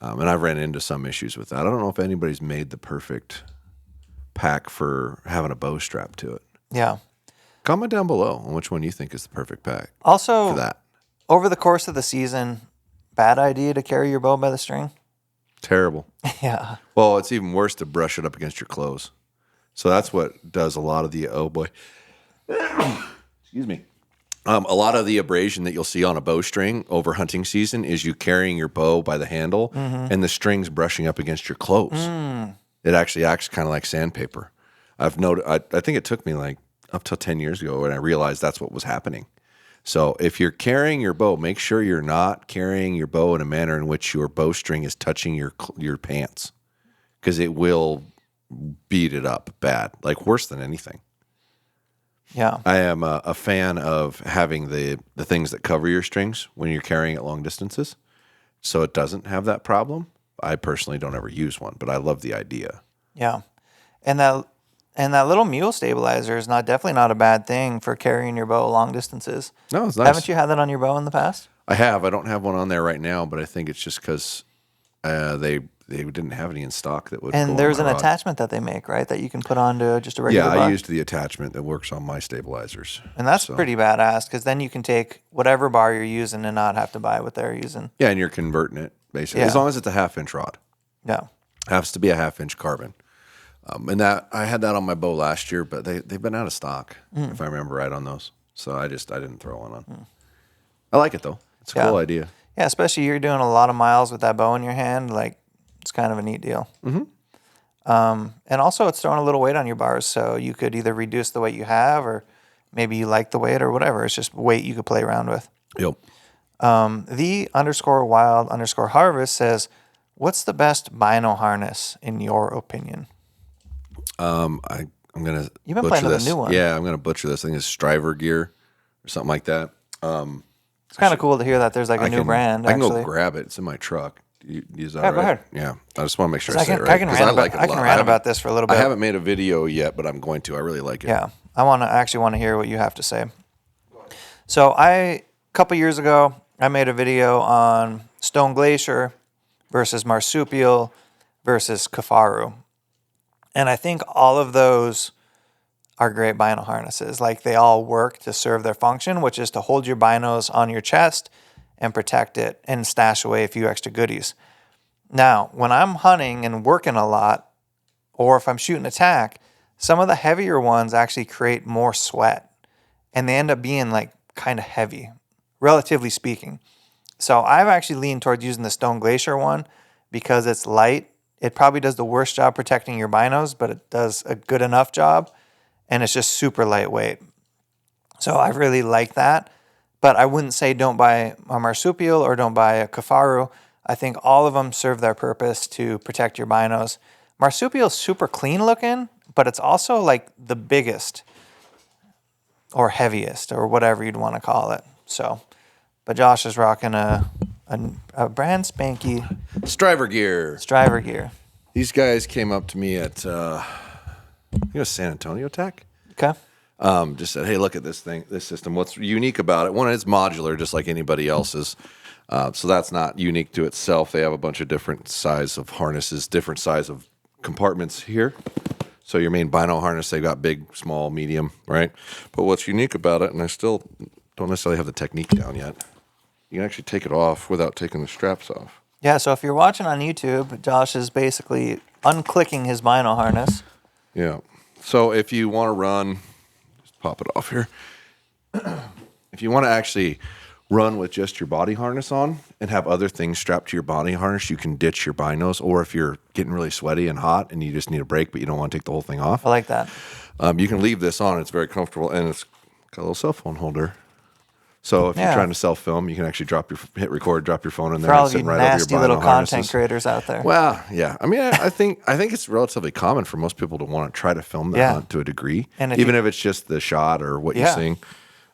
And I've ran into some issues with that. I don't know if anybody's made the perfect pack for having a bow strapped to it. Yeah. Comment down below on which one you think is the perfect pack. Also, for that. Over the course of the season, bad idea to carry your bow by the string? Terrible. Yeah. Well, it's even worse to brush it up against your clothes. So that's what does a lot of the, oh boy. Excuse me. A lot of the abrasion that you'll see on a bowstring over hunting season is you carrying your bow by the handle and the string's brushing up against your clothes. It actually acts kind of like sandpaper. I've noted. I think it took me like up till 10 years ago when I realized that's what was happening. So if you're carrying your bow, make sure you're not carrying your bow in a manner in which your bowstring is touching your pants, because it will beat it up bad, like worse than anything. Yeah. I am a fan of having the things that cover your strings when you're carrying it long distances, so it doesn't have that problem. I personally don't ever use one, but I love the idea. Yeah. And that little mule stabilizer is definitely not a bad thing for carrying your bow long distances. No, it's nice. Haven't you had that on your bow in the past? I have. I don't have one on there right now, but I think it's just because they didn't have any in stock that would. And there's an attachment that they make, right, that you can put onto just a regular bar? I used the attachment that works on my stabilizers. And that's pretty badass, because then you can take whatever bar you're using and not have to buy what they're using. Yeah, and you're converting it, basically, as long as it's a 1/2-inch rod. Yeah. It has to be a 1/2-inch carbon. And that I had that on my bow last year, but they've been out of stock, if I remember right on those. So I didn't throw one on. I like it, though. It's a cool idea. Yeah, especially you're doing a lot of miles with that bow in your hand. Like, it's kind of a neat deal. Mm-hmm. And also it's throwing a little weight on your bars, so you could either reduce the weight you have or maybe you like the weight or whatever. It's just weight you could play around with. Yep. The_wild_harvest says, what's the best Bino harness in your opinion? I'm gonna You've been butcher playing with this. a new one. Yeah, I'm gonna butcher this. I think it's Striver Gear or something like that. It's kind of cool to hear that there's like a new brand. I can actually. go grab it. It's in my truck. You use that, Yeah, right? go ahead. Yeah, I just want to make sure I I say can, it right. I can 'cause rant, I like about, I it a can lot. rant about this for a little bit. I haven't made a video yet, but I'm going to. I really like it. Yeah, I actually want to hear what you have to say. So a couple years ago, I made a video on Stone Glacier versus Marsupial versus Kafaru. And I think all of those are great bino harnesses. Like they all work to serve their function, which is to hold your binos on your chest and protect it and stash away a few extra goodies. Now, when I'm hunting and working a lot, or if I'm shooting a tack, some of the heavier ones actually create more sweat and they end up being like kind of heavy, relatively speaking. So I've actually leaned towards using the Stone Glacier one because it's light. It probably does the worst job protecting your binos, but it does a good enough job, and it's just super lightweight. So I really like that, but I wouldn't say don't buy a Marsupial or don't buy a Kafaru. I think all of them serve their purpose to protect your binos. Marsupial's super clean looking, but it's also like the biggest or heaviest or whatever you'd want to call it. So, but Josh is rocking a brand spanky Striver Gear. Striver Gear. These guys came up to me at I think it was San Antonio Tech. Okay. Just said, hey, look at this thing, this system. What's unique about it? One, it's modular, just like anybody else's. So that's not unique to itself. They have a bunch of different size of harnesses, different size of compartments here. So your main bino harness, they've got big, small, medium, right? But what's unique about it, and I still don't necessarily have the technique down yet, you can actually take it off without taking the straps off. Yeah, so if you're watching on YouTube, Josh is basically unclicking his bino harness. Yeah. So if you want to run, just pop it off here. If you want to actually run with just your body harness on and have other things strapped to your body harness, you can ditch your binos. Or if you're getting really sweaty and hot and you just need a break, but you don't want to take the whole thing off, I like that. you can leave this on. It's very comfortable, and it's got a little cell phone holder. So if you're trying to self-film, you can actually hit record, drop your phone in there, For all and of you sit right over your nasty bino little content harnesses. creators out there. Well, yeah. I mean, I think it's relatively common for most people to want to try to film that hunt to a degree, and even if it's just the shot or what you're seeing.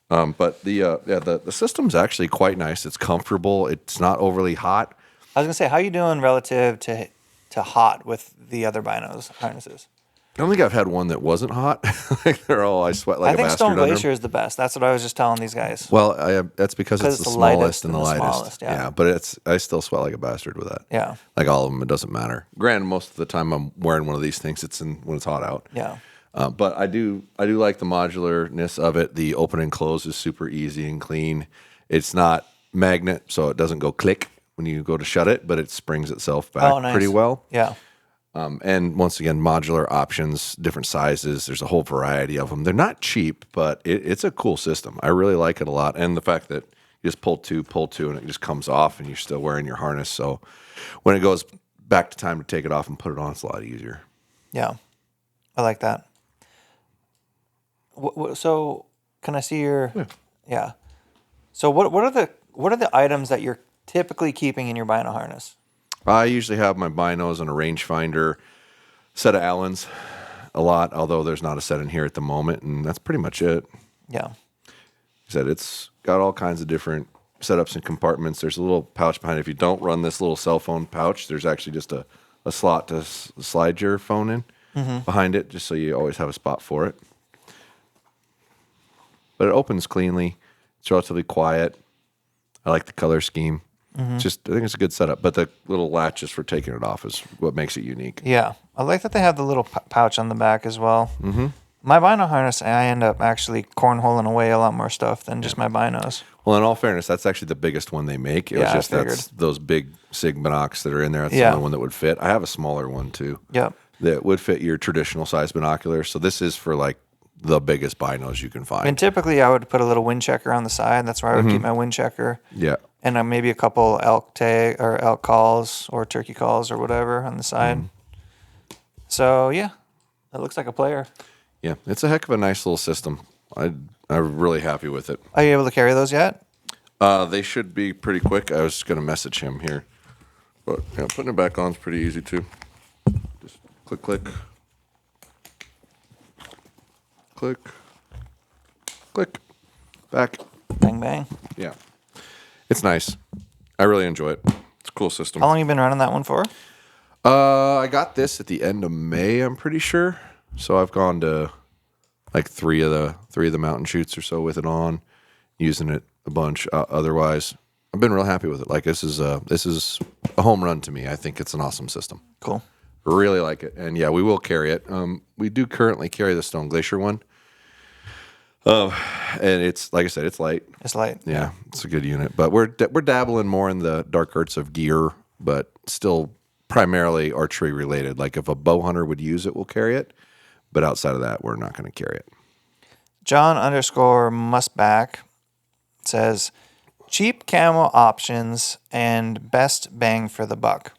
But the system's actually quite nice. It's comfortable. It's not overly hot. I was gonna say, how you doing relative to hot with the other binos harnesses? I don't think I've had one that wasn't hot. Like they're all, I sweat like I a think bastard Stone under Glacier them. is the best. That's what I was just telling these guys. Well, that's because it's the smallest and the lightest. Smallest, yeah. But I still sweat like a bastard with that. Yeah. Like all of them, it doesn't matter. Granted, most of the time I'm wearing one of these things. When it's hot out. Yeah. But I do like the modularness of it. The open and close is super easy and clean. It's not magnet, so it doesn't go click when you go to shut it, but it springs itself back pretty well. Yeah. And once again, modular options, different sizes. There's a whole variety of them. They're not cheap, but it's a cool system. I really like it a lot. And the fact that you just pull two, and it just comes off, and you're still wearing your harness. So when it goes back to time to take it off and put it on, it's a lot easier. Yeah. I like that. So can I see your? Yeah. So what are the items that you're typically keeping in your bino harness? I usually have my binos and a rangefinder, set of Allens, a lot. Although there's not a set in here at the moment, and that's pretty much it. Yeah. Like I said, it's got all kinds of different setups and compartments. There's a little pouch behind it. If you don't run this little cell phone pouch, there's actually just a slot to slide your phone in behind it, just so you always have a spot for it. But it opens cleanly. It's relatively quiet. I like the color scheme. I think it's a good setup. But the little latches for taking it off is what makes it unique. Yeah. I like that they have the little pouch on the back as well. Mm-hmm. My bino harness, I end up actually cornholing away a lot more stuff than just my binos. Well, in all fairness, that's actually the biggest one they make. It was just that's those big Sig binocs that are in there. That's the only one that would fit. I have a smaller one too. Yep. That would fit your traditional size binoculars. So this is for like the biggest binos you can find. And typically I would put a little wind checker on the side. That's where I would keep my wind checker. Yeah. And maybe a couple elk calls or turkey calls or whatever on the side. So yeah, it looks like a player. Yeah, it's a heck of a nice little system. I'm really happy with it. Are you able to carry those yet? They should be pretty quick. I was going to message him here. But yeah, putting it back on is pretty easy too. Just click, click. Click. Click. Back. Bang bang. Yeah. It's nice. I really enjoy it. It's a cool system. How long you been running that one for? I got this at the end of May, I'm pretty sure. So I've gone to like three of the mountain shoots or so with it on, using it a bunch. Otherwise, I've been real happy with it. Like this is a home run to me. I think it's an awesome system. Cool. Really like it, and yeah, we will carry it. We do currently carry the Stone Glacier one, and it's like I said, it's light. It's light. Yeah, it's a good unit, but we're dabbling more in the dark arts of gear, but still primarily archery related. Like if a bow hunter would use it, we'll carry it, but outside of that, we're not going to carry it. John_Mustback says, cheap camo options and best bang for the buck.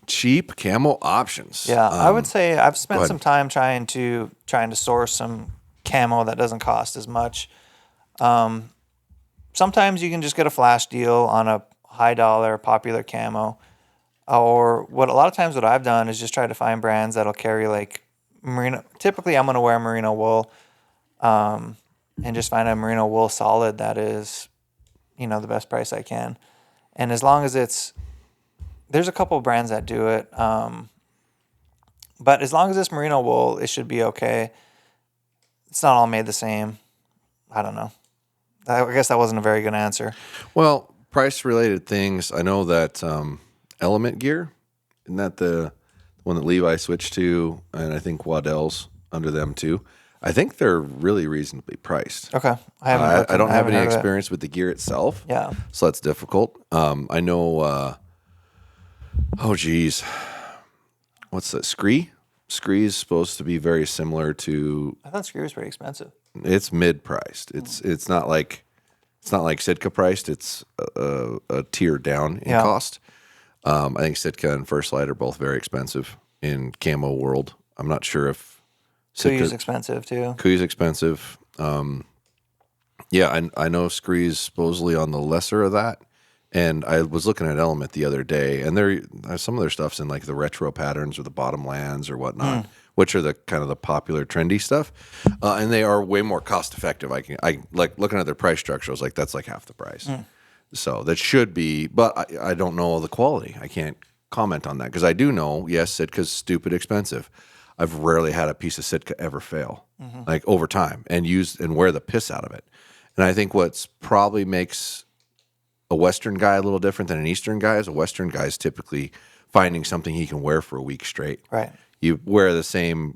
Cheap camo options. Yeah, I would say I've spent some time trying to source some camo that doesn't cost as much. Sometimes you can just get a flash deal on a high dollar popular camo, or what I've done is just try to find brands that'll carry like merino. Typically, I'm going to wear merino wool, and just find a merino wool solid that is, the best price I can, and as long as there's a couple of brands that do it, but as long as it's merino wool, it should be okay. It's not all made the same. I don't know. I guess that wasn't a very good answer. Well, price-related things. I know that Element Gear, isn't that the one that Levi switched to, and I think Waddell's under them too. I think they're really reasonably priced. Okay, I don't have any experience with the gear itself. Yeah, so that's difficult. I know. Oh geez, what's that? Scree? Scree is supposed to be very similar to. I thought Scree was pretty expensive. It's mid-priced. It's not like Sitka priced. It's a tier down in cost. I think Sitka and First Light are both very expensive in camo world. I'm not sure if Kuyu's expensive too. Kuyu's expensive. Yeah, I know Scree's supposedly on the lesser of that. And I was looking at Element the other day, and some of their stuff's in like the retro patterns or the bottomlands or whatnot, which are the kind of the popular trendy stuff, and they are way more cost effective. I like looking at their price structure. I was like, that's like half the price. So that should be, but I don't know the quality. I can't comment on that because I do know, yes, Sitka's stupid expensive. I've rarely had a piece of Sitka ever fail, like over time, and wear the piss out of it. And I think what's probably makes a Western guy a little different than an Eastern guy is a Western guy is typically finding something he can wear for a week straight. Right. You wear the same,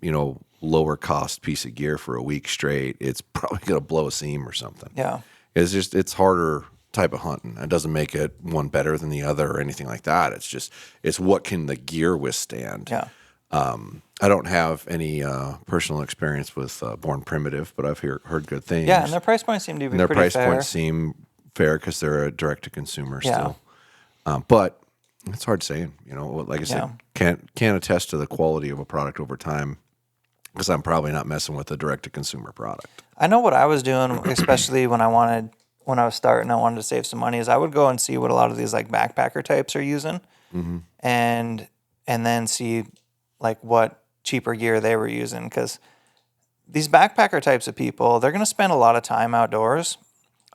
lower cost piece of gear for a week straight, it's probably going to blow a seam or something. Yeah. It's harder type of hunting. It doesn't make it one better than the other or anything like that. It's what can the gear withstand. Yeah. I don't have any personal experience with Born Primitive, but I've heard good things. Yeah, and their price points seem to be pretty fair. Their price points seem fair because they're a direct-to-consumer Yeah. still. But it's hard saying. Like I said, can't attest to the quality of a product over time because I'm probably not messing with a direct-to-consumer product. I know what I was doing, especially when I was starting, I wanted to save some money, is I would go and see what a lot of these like backpacker types are using, and then see like what cheaper gear they were using, because these backpacker types of people, they're going to spend a lot of time outdoors.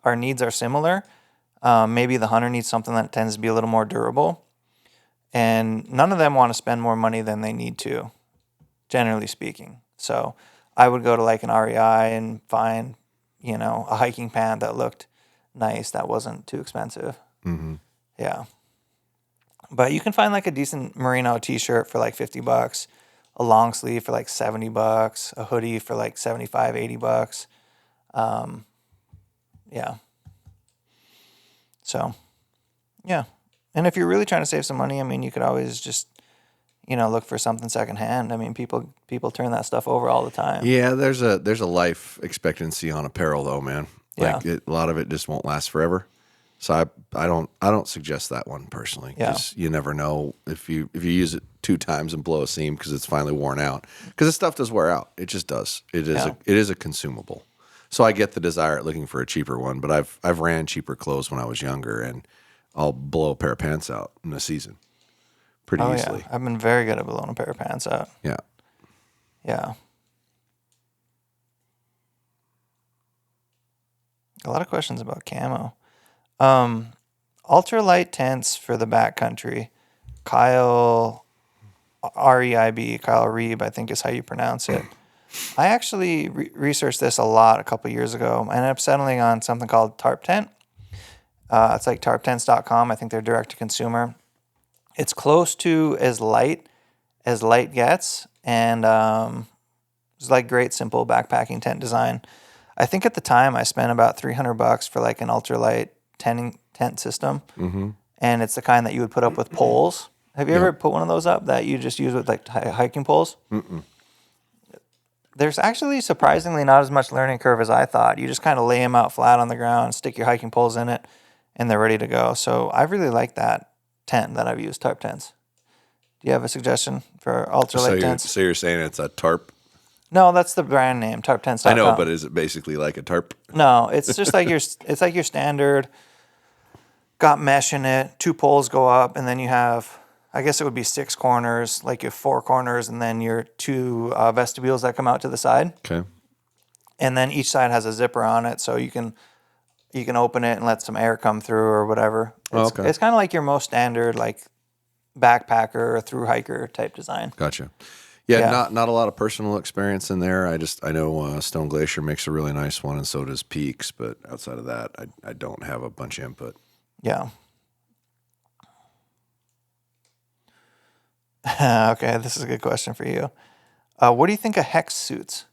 Our needs are similar. Maybe the hunter needs something that tends to be a little more durable, and none of them want to spend more money than they need to, generally speaking. So I would go to like an REI and find, a hiking pant that looked nice, that wasn't too expensive. Yeah. But you can find like a decent merino t-shirt for like $50, a long sleeve for like $70, a hoodie for like $75, $80. Yeah. So, yeah. And if you're really trying to save some money, I mean, you could always just, look for something secondhand. I mean, people turn that stuff over all the time. Yeah, there's a life expectancy on apparel though, man. Like a lot of it just won't last forever. So I don't suggest that one personally, because you never know if you use it 2 times and blow a seam because it's finally worn out. Because this stuff does wear out. It just does. It is a consumable. So I get the desire at looking for a cheaper one, but I've ran cheaper clothes when I was younger, and I'll blow a pair of pants out in a season pretty easily. Yeah. I've been very good at blowing a pair of pants out. Yeah. Yeah. A lot of questions about camo. Ultralight tents for the backcountry. Kyle Reib, Kyle Reeb, I think is how you pronounce it. I actually researched this a lot a couple years ago. I ended up settling on something called Tarp Tent. It's like tarptents.com. I think they're direct to consumer. It's close to as light gets, and it's like great simple backpacking tent design. I think at the time I spent about $300 for like an ultralight tent system, and it's the kind that you would put up with poles. Have you ever put one of those up that you just use with like hiking poles? Mm-mm. There's actually surprisingly not as much learning curve as I thought. You just kind of lay them out flat on the ground, stick your hiking poles in it, and they're ready to go. So I really like that tent that I've used, tarp tents. Do you have a suggestion for ultralight tents? So you're saying it's a tarp? No, that's the brand name, tarptents.com. I know, but is it basically like a tarp? No, it's just like your standard, got mesh in it, 2 poles go up, and then you have, I guess it would be 6 corners, like you have 4 corners, and then your 2 vestibules that come out to the side. Okay. And then each side has a zipper on it, so you can open it and let some air come through or whatever. It's kind of like your most standard like backpacker or through hiker type design. Gotcha. Yeah, not a lot of personal experience in there. I know Stone Glacier makes a really nice one, and so does Peaks. But outside of that, I don't have a bunch of input. Yeah. Okay, this is a good question for you. What do you think of hex suits?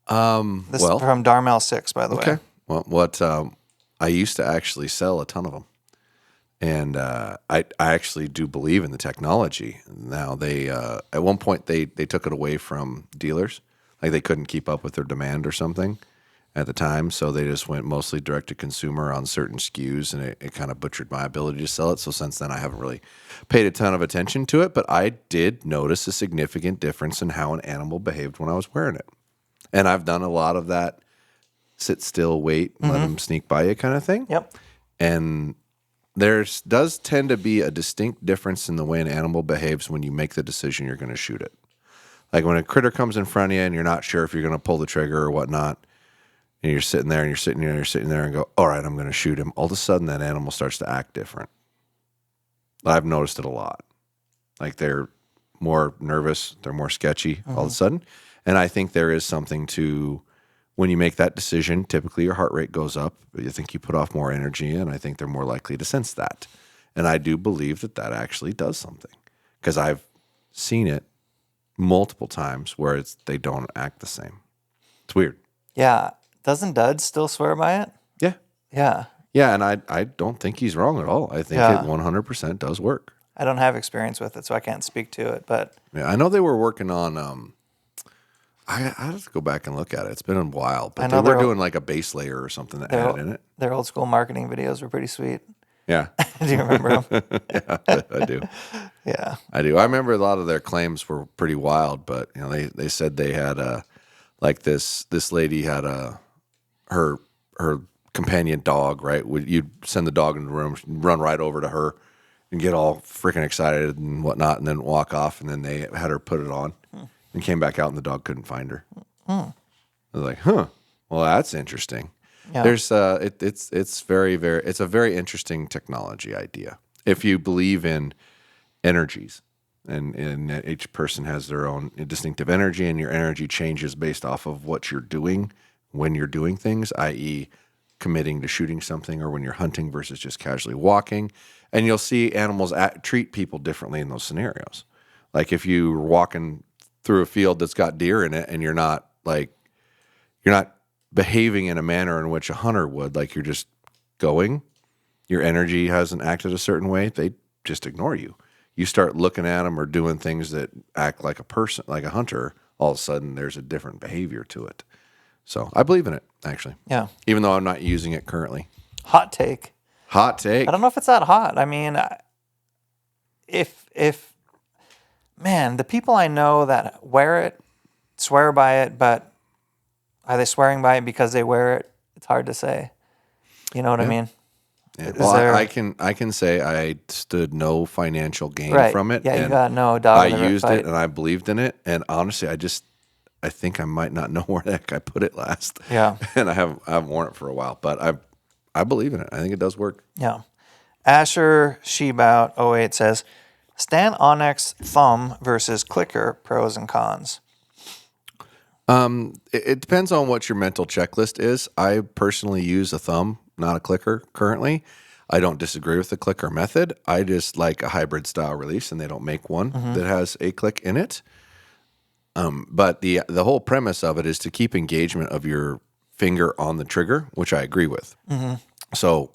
This is from Darmel 6, by the way. Okay. Well, I used to actually sell a ton of them. And I actually do believe in the technology. Now they at one point they took it away from dealers, like they couldn't keep up with their demand or something at the time, so they just went mostly direct to consumer on certain SKUs, and it kind of butchered my ability to sell it. So since then, I haven't really paid a ton of attention to it, but I did notice a significant difference in how an animal behaved when I was wearing it, and I've done a lot of that sit still, wait, let them sneak by you kind of thing. Yep, and there does tend to be a distinct difference in the way an animal behaves when you make the decision you're going to shoot it. Like when a critter comes in front of you and you're not sure if you're going to pull the trigger or whatnot, and you're sitting there and go, all right, I'm going to shoot him. All of a sudden, that animal starts to act different. I've noticed it a lot. Like they're more nervous, they're more sketchy all of a sudden. And I think there is something to when you make that decision, typically your heart rate goes up. You think you put off more energy, and I think they're more likely to sense that. And I do believe that actually does something, because I've seen it multiple times where they don't act the same. It's weird. Yeah. Doesn't Dud still swear by it? Yeah. Yeah. Yeah, and I don't think he's wrong at all. I think it 100% does work. I don't have experience with it, so I can't speak to it. But yeah, I know they were working on I have to go back and look at it. It's been a while, but they were doing like a base layer or something that had in it. Their old school marketing videos were pretty sweet. Yeah. Do you remember them? Yeah, I do. Yeah. I do. I remember a lot of their claims were pretty wild, but they said they had like this lady had her companion dog, right? You'd send the dog in the room, she'd run right over to her and get all freaking excited and whatnot, and then walk off, and then they had her put it on. And came back out, and the dog couldn't find her. I was like, "Huh? Well, that's interesting." Yeah. There's it's very it's a very interesting technology idea if you believe in energies, and each person has their own distinctive energy, and your energy changes based off of what you're doing when you're doing things, i.e., committing to shooting something, or when you're hunting versus just casually walking. And you'll see animals treat people differently in those scenarios. Like if you were walking through a field that's got deer in it, and you're not behaving in a manner in which a hunter would, like you're just going, your energy hasn't acted a certain way, they just ignore you. You start looking at them or doing things that act like a person, like a hunter, all of a sudden there's a different behavior to it. So I believe in it, actually. Yeah. Even though I'm not using it currently. Hot take. Hot take. I don't know if it's that hot. I mean, if man, the people I know that wear it swear by it, but are they swearing by it because they wear it? It's hard to say. You know what I mean? Yeah. Well, I can say I stood no financial gain from it. Yeah, and you got no dog. I used it and I believed in it. And honestly, I think I might not know where the heck I put it last. Yeah. And I haven't worn it for a while, but I believe in it. I think it does work. Yeah. Asher Shebout 08 says, Stan Onyx thumb versus clicker, pros and cons. It depends on what your mental checklist is. I personally use a thumb, not a clicker currently. I don't disagree with the clicker method. I just like a hybrid style release, and they don't make one that has a click in it. But the whole premise of it is to keep engagement of your finger on the trigger, which I agree with. So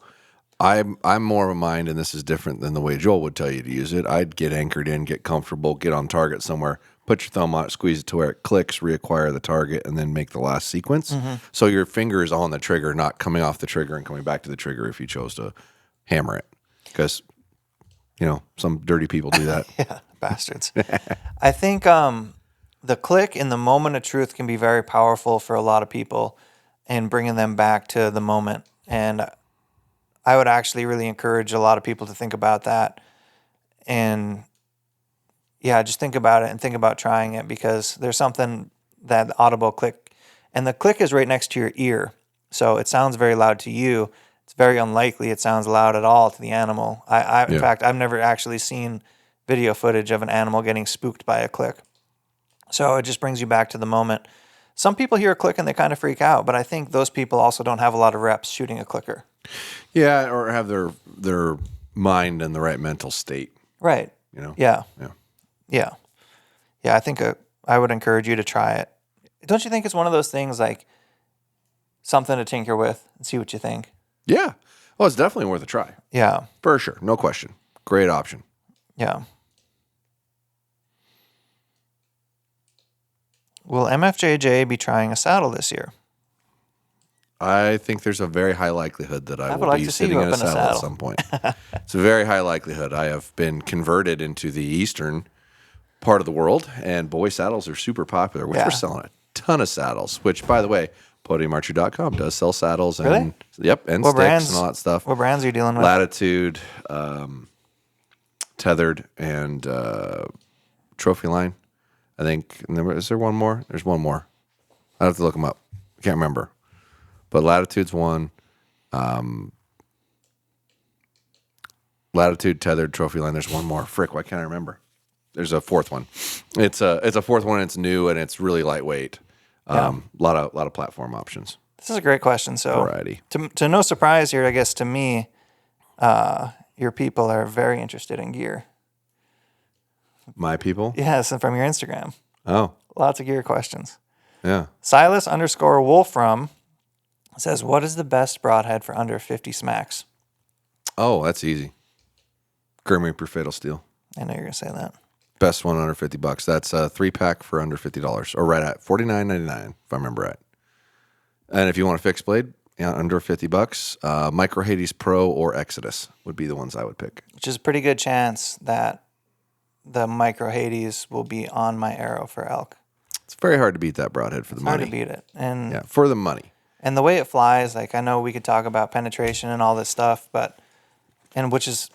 I'm more of a mind, and this is different than the way Joel would tell you to use it. I'd get anchored in, get comfortable, get on target somewhere, put your thumb on it, squeeze it to where it clicks, reacquire the target, and then make the last sequence. So your finger is on the trigger, not coming off the trigger and coming back to the trigger if you chose to hammer it. Because, some dirty people do that. Yeah, bastards. I think the click in the moment of truth can be very powerful for a lot of people in bringing them back to the moment. And I would actually really encourage a lot of people to think about that. And yeah, just think about it and think about trying it, because there's something that the audible click, and the click is right next to your ear. So it sounds very loud to you. It's very unlikely it sounds loud at all to the animal. In fact, I've never actually seen video footage of an animal getting spooked by a click. So it just brings you back to the moment. Some people hear a click and they kind of freak out, but I think those people also don't have a lot of reps shooting a clicker. Yeah, or have their mind in the right mental state. Right. Yeah. I think I would encourage you to try it. Don't you think it's one of those things, like something to tinker with and see what you think? Yeah. Well, it's definitely worth a try. Yeah. For sure. No question. Great option. Yeah. Will MFJJ be trying a saddle this year? I think there's a very high likelihood that I will like be to see sitting you in up a in a saddle at saddle. some point. It's a very high likelihood. I have been converted into the eastern part of the world, and boy, saddles are super popular, which we're selling a ton of saddles, which, by the way, podiumarchery.com does sell saddles. And, Really? Yep, and What sticks brands, and all that stuff. What brands are you dealing with? Latitude, Tethered, and Trophyline. I think. Is there one more? There's one more. I have to look them up. I can't remember. But Latitude's one. Latitude, Tethered, Trophyline. There's one more. Frick, why can't I remember? There's a fourth one. It's a fourth one. And it's new and it's really lightweight. A lot of platform options. This is a great question. So, variety. To no surprise here, I guess to me, your people are very interested in gear. My people? Yes, and from your Instagram. Oh, Lots of gear questions. yeah. Silas_Wolfram says, what is the best broadhead for under 50 smacks? Oh, that's easy. Grim Reaper Fatal Steel. I know you're going to say that. Best one under $50. That's a 3-pack for under $50, or right at $49.99 if I remember right. And if you want a fixed blade, under $50, Micro Hades Pro or Exodus would be the ones I would pick. Which is a pretty good chance that the Micro Hades will be on my arrow for elk. It's very hard to beat that broadhead for the money. Hard to beat it. And for the money. And the way it flies, like I know we could talk about penetration and all this stuff, and which is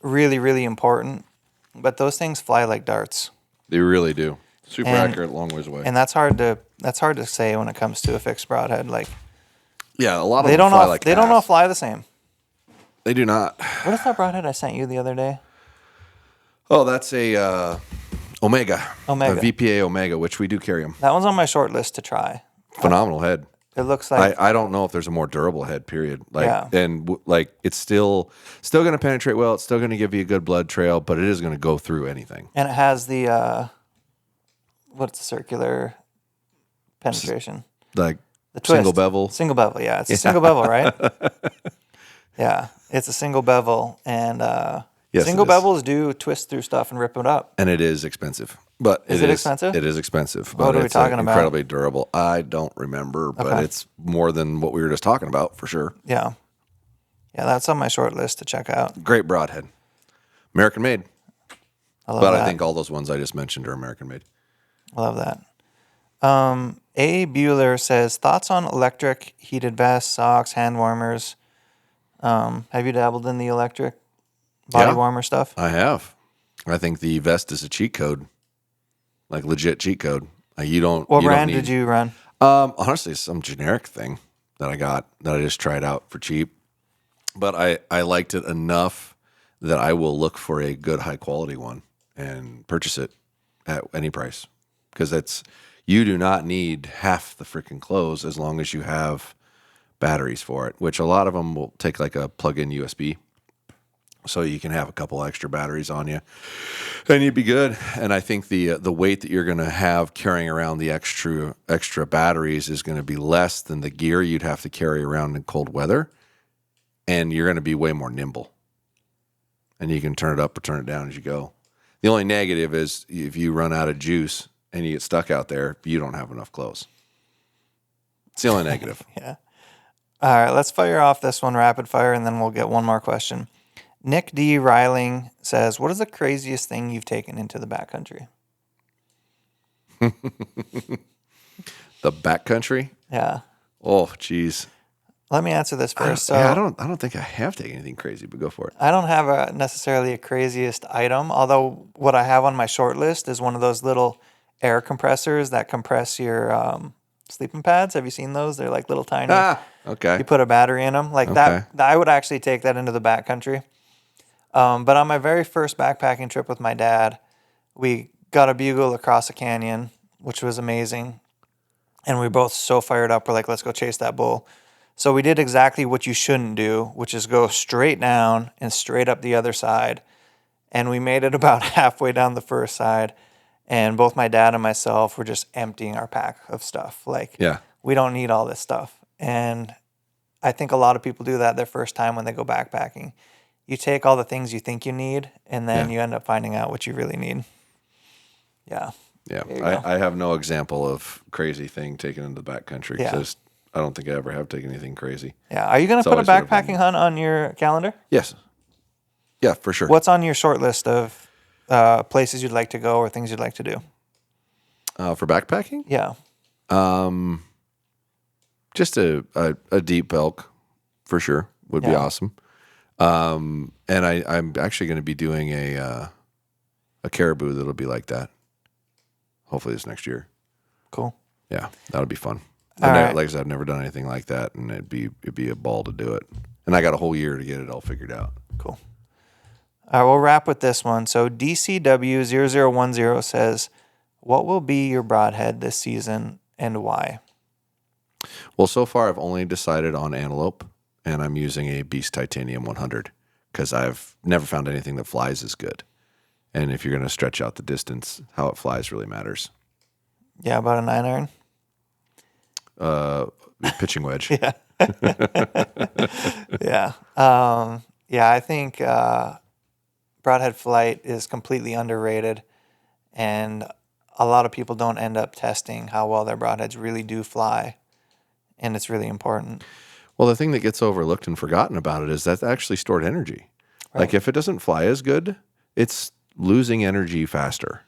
really, really important, but those things fly like darts. They really do. Super accurate, long ways away. And that's hard to say when it comes to a fixed broadhead. Like, yeah, a lot of them fly like they don't all fly the same. They do not. What is that broadhead I sent you the other day? Oh, that's a Omega. A VPA Omega, which we do carry them. That one's on my short list to try. Phenomenal head. It looks like I don't know if there's a more durable head. Period. It's still going to penetrate well. It's still going to give you a good blood trail, but it is going to go through anything. And it has the what's the circular penetration? Like the twist. Single bevel. Single bevel. Yeah, it's a single bevel, right? Yeah, it's a single bevel, and single bevels do twist through stuff and rip it up. And it is expensive. But is it expensive? It is expensive. What but are we talking about? Incredibly durable. I don't remember, but it's more than what we were just talking about for sure. Yeah. Yeah, that's on my short list to check out. Great broadhead. American made. I love But that. I think all those ones I just mentioned are American made. I love that. A. Bueller says, thoughts on electric heated vests, socks, hand warmers. Have you dabbled in the electric body warmer stuff? I have. I think the vest is a cheat code, like legit cheat code. You don't. What you brand don't need, did you run? Honestly, it's some generic thing that I got that I just tried out for cheap. But I liked it enough that I will look for a good high quality one and purchase it at any price, because you do not need half the freaking clothes as long as you have batteries for it, which a lot of them will take like a plug-in USB, so you can have a couple extra batteries on you and you'd be good. And I think the weight that you're going to have carrying around the extra batteries is going to be less than the gear you'd have to carry around in cold weather, and you're going to be way more nimble, and you can turn it up or turn it down as you go. The only negative is if you run out of juice and you get stuck out there, you don't have enough clothes. It's the only negative. Yeah. All right, let's fire off this one rapid fire, and then we'll get one more question. Nick D. Riling says, what is the craziest thing you've taken into the backcountry? The backcountry? Yeah. Oh, geez. Let me answer this first. I don't think I have taken anything crazy, but go for it. I don't have necessarily a craziest item, although what I have on my short list is one of those little air compressors that compress your sleeping pads. Have you seen those? They're like little tiny. Okay. You put a battery in them. Like that. I would actually take that into the backcountry. But on my very first backpacking trip with my dad, we got a bugle across a canyon, which was amazing. And we were both so fired up. We're like, let's go chase that bull. So we did exactly what you shouldn't do, which is go straight down and straight up the other side. And we made it about halfway down the first side. And both my dad and myself were just emptying our pack of stuff. Like, we don't need all this stuff. And I think a lot of people do that their first time when they go backpacking. You take all the things you think you need, and then you end up finding out what you really need. Yeah. Yeah. I have no example of crazy thing taken into the backcountry. Yeah. I don't think I ever have taken anything crazy. Yeah. Are you going to put a backpacking hunt on your calendar? Yes. Yeah, for sure. What's on your short list of places you'd like to go or things you'd like to do? For backpacking? Yeah. Just a deep elk, for sure, would be awesome. And I'm actually going to be doing a caribou that'll be like that. Hopefully this next year. Cool. Yeah, that'll be fun. Right. Like I said, I've never done anything like that, and it'd be a ball to do it. And I got a whole year to get it all figured out. Cool. All right, we'll wrap with this one. So DCW0010 says, what will be your broadhead this season and why? Well, so far I've only decided on antelope, and I'm using a Beast Titanium 100 because I've never found anything that flies as good. And if you're going to stretch out the distance, how it flies really matters. Yeah, about a 9-iron. Pitching wedge. Yeah. Yeah. I think broadhead flight is completely underrated, and a lot of people don't end up testing how well their broadheads really do fly, and it's really important. Well, the thing that gets overlooked and forgotten about it is that's actually stored energy. Right. Like if it doesn't fly as good, it's losing energy faster.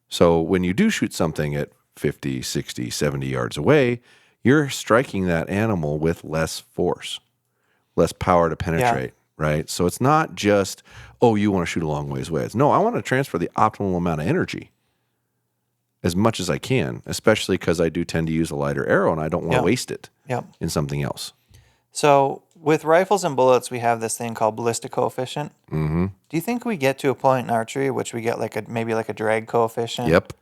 So when you do shoot something at 50, 60, 70 yards away, you're striking that animal with less force, less power to penetrate, right? So it's not just, oh, you want to shoot a long ways away. It's, no, I want to transfer the optimal amount of energy as much as I can, especially because I do tend to use a lighter arrow and I don't want to waste it in something else. So with rifles and bullets, we have this thing called ballistic coefficient. Mm-hmm. Do you think we get to a point in archery which we get like maybe a drag coefficient? Yep.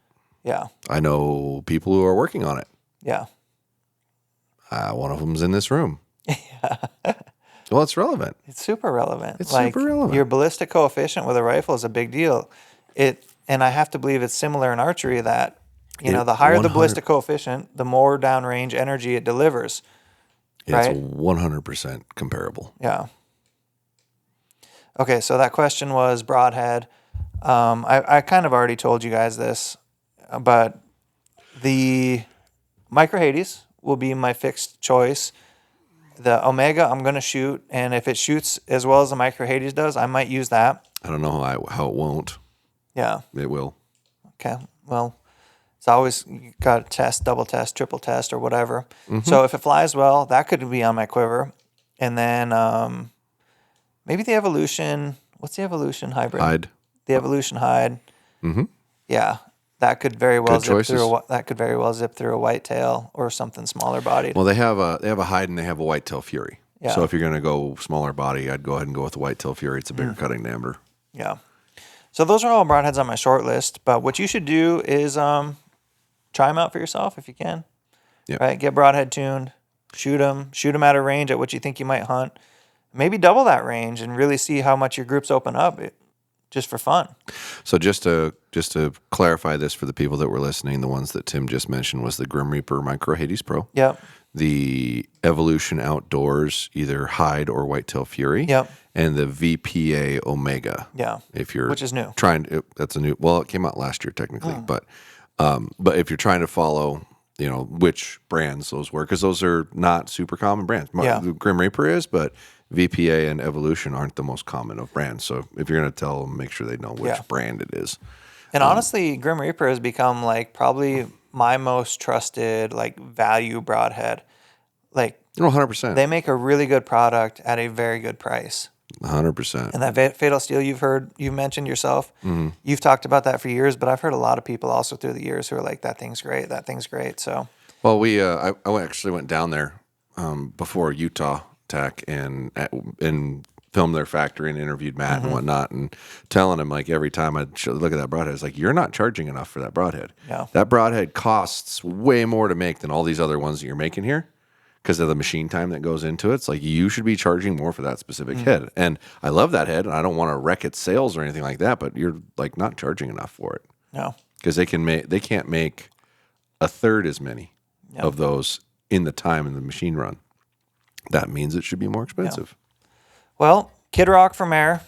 Yeah. I know people who are working on it. Yeah. One of them's in this room. Yeah. Well, it's relevant. It's super relevant. It's super relevant. Your ballistic coefficient with a rifle is a big deal. And I have to believe it's similar in archery that, the higher the ballistic coefficient, the more downrange energy it delivers. It's 100% comparable. Yeah. Okay, so that question was broadhead. I kind of already told you guys this, but the Micro Hades will be my fixed choice The Omega, I'm going to shoot, and if it shoots as well as the Micro Hades does, I might use that. I don't know how it won't. Yeah. It will. Okay. Well, it's always you got to test, double test, triple test, or whatever. So if it flies well, that could be on my quiver. And then maybe the Evolution. What's the Evolution hybrid? Hide. The Evolution hide. Mm-hmm. Yeah, that could very well Good zip choices. through a whitetail or something smaller bodied. Well, they have a hide and they have a whitetail Fury. Yeah. So if you're going to go smaller body, I'd go ahead and go with the whitetail Fury. It's a bigger cutting diameter. Yeah. So those are all broadheads on my short list. But what you should do is try them out for yourself if you can. Yeah. Right. Get broadhead tuned. Shoot them at a range at what you think you might hunt. Maybe double that range and really see how much your groups open up. Just for fun. So just to clarify this for the people that were listening, the ones that Tim just mentioned was the Grim Reaper Micro Hades Pro. Yep. The Evolution Outdoors, either Hide or Whitetail Fury. Yep. And the VPA Omega. Yeah. Which is new. That's a new. Well, it came out last year technically, but if you're trying to follow, which brands those were, because those are not super common brands. Yeah. The Grim Reaper is, but VPA and Evolution aren't the most common of brands. So if you're going to tell them, make sure they know which brand it is. And honestly, Grim Reaper has become like probably my most trusted like value broadhead. Like 100%. they make a really good product at a very good price. 100%. And that Fatal Steel you've mentioned yourself. You've talked about that for years, but I've heard a lot of people also through the years who are like, that thing's great. So, well, I actually went down there before Utah Tech and filmed their factory and interviewed Matt and whatnot, and telling him like every time I'd look at that broadhead, it's like, you're not charging enough for that broadhead. Yeah. That broadhead costs way more to make than all these other ones that you're making here. Because of the machine time that goes into it. It's like you should be charging more for that specific head. And I love that head, and I don't want to wreck its sales or anything like that, but you're like not charging enough for it. No. Because they can't make a third as many of those in the time in the machine run. That means it should be more expensive. Well, Kid Rock from Air,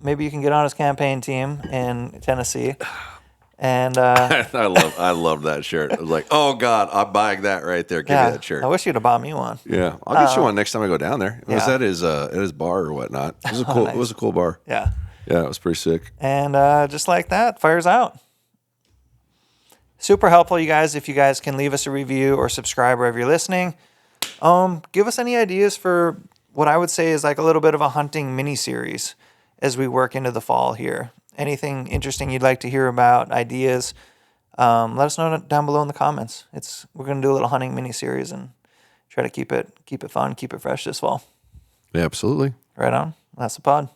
maybe you can get on his campaign team in Tennessee. And I love that shirt. I was like, oh God, I'm buying that right there. Give me that shirt. I wish you'd have bought me one. Yeah, I'll get you one next time I go down there. It was at his bar or whatnot. It was a cool. Nice. It was a cool bar. Yeah. Yeah, it was pretty sick. And just like that, fire's out. Super helpful, you guys. If you guys can leave us a review or subscribe wherever you're listening. Give us any ideas for what I would say is like a little bit of a hunting mini series as we work into the fall here. Anything interesting you'd like to hear about, ideas, let us know down below in the comments. We're going to do a little hunting mini series and try to keep it fun, keep it fresh this fall. Yeah, absolutely. Right on. That's the pod.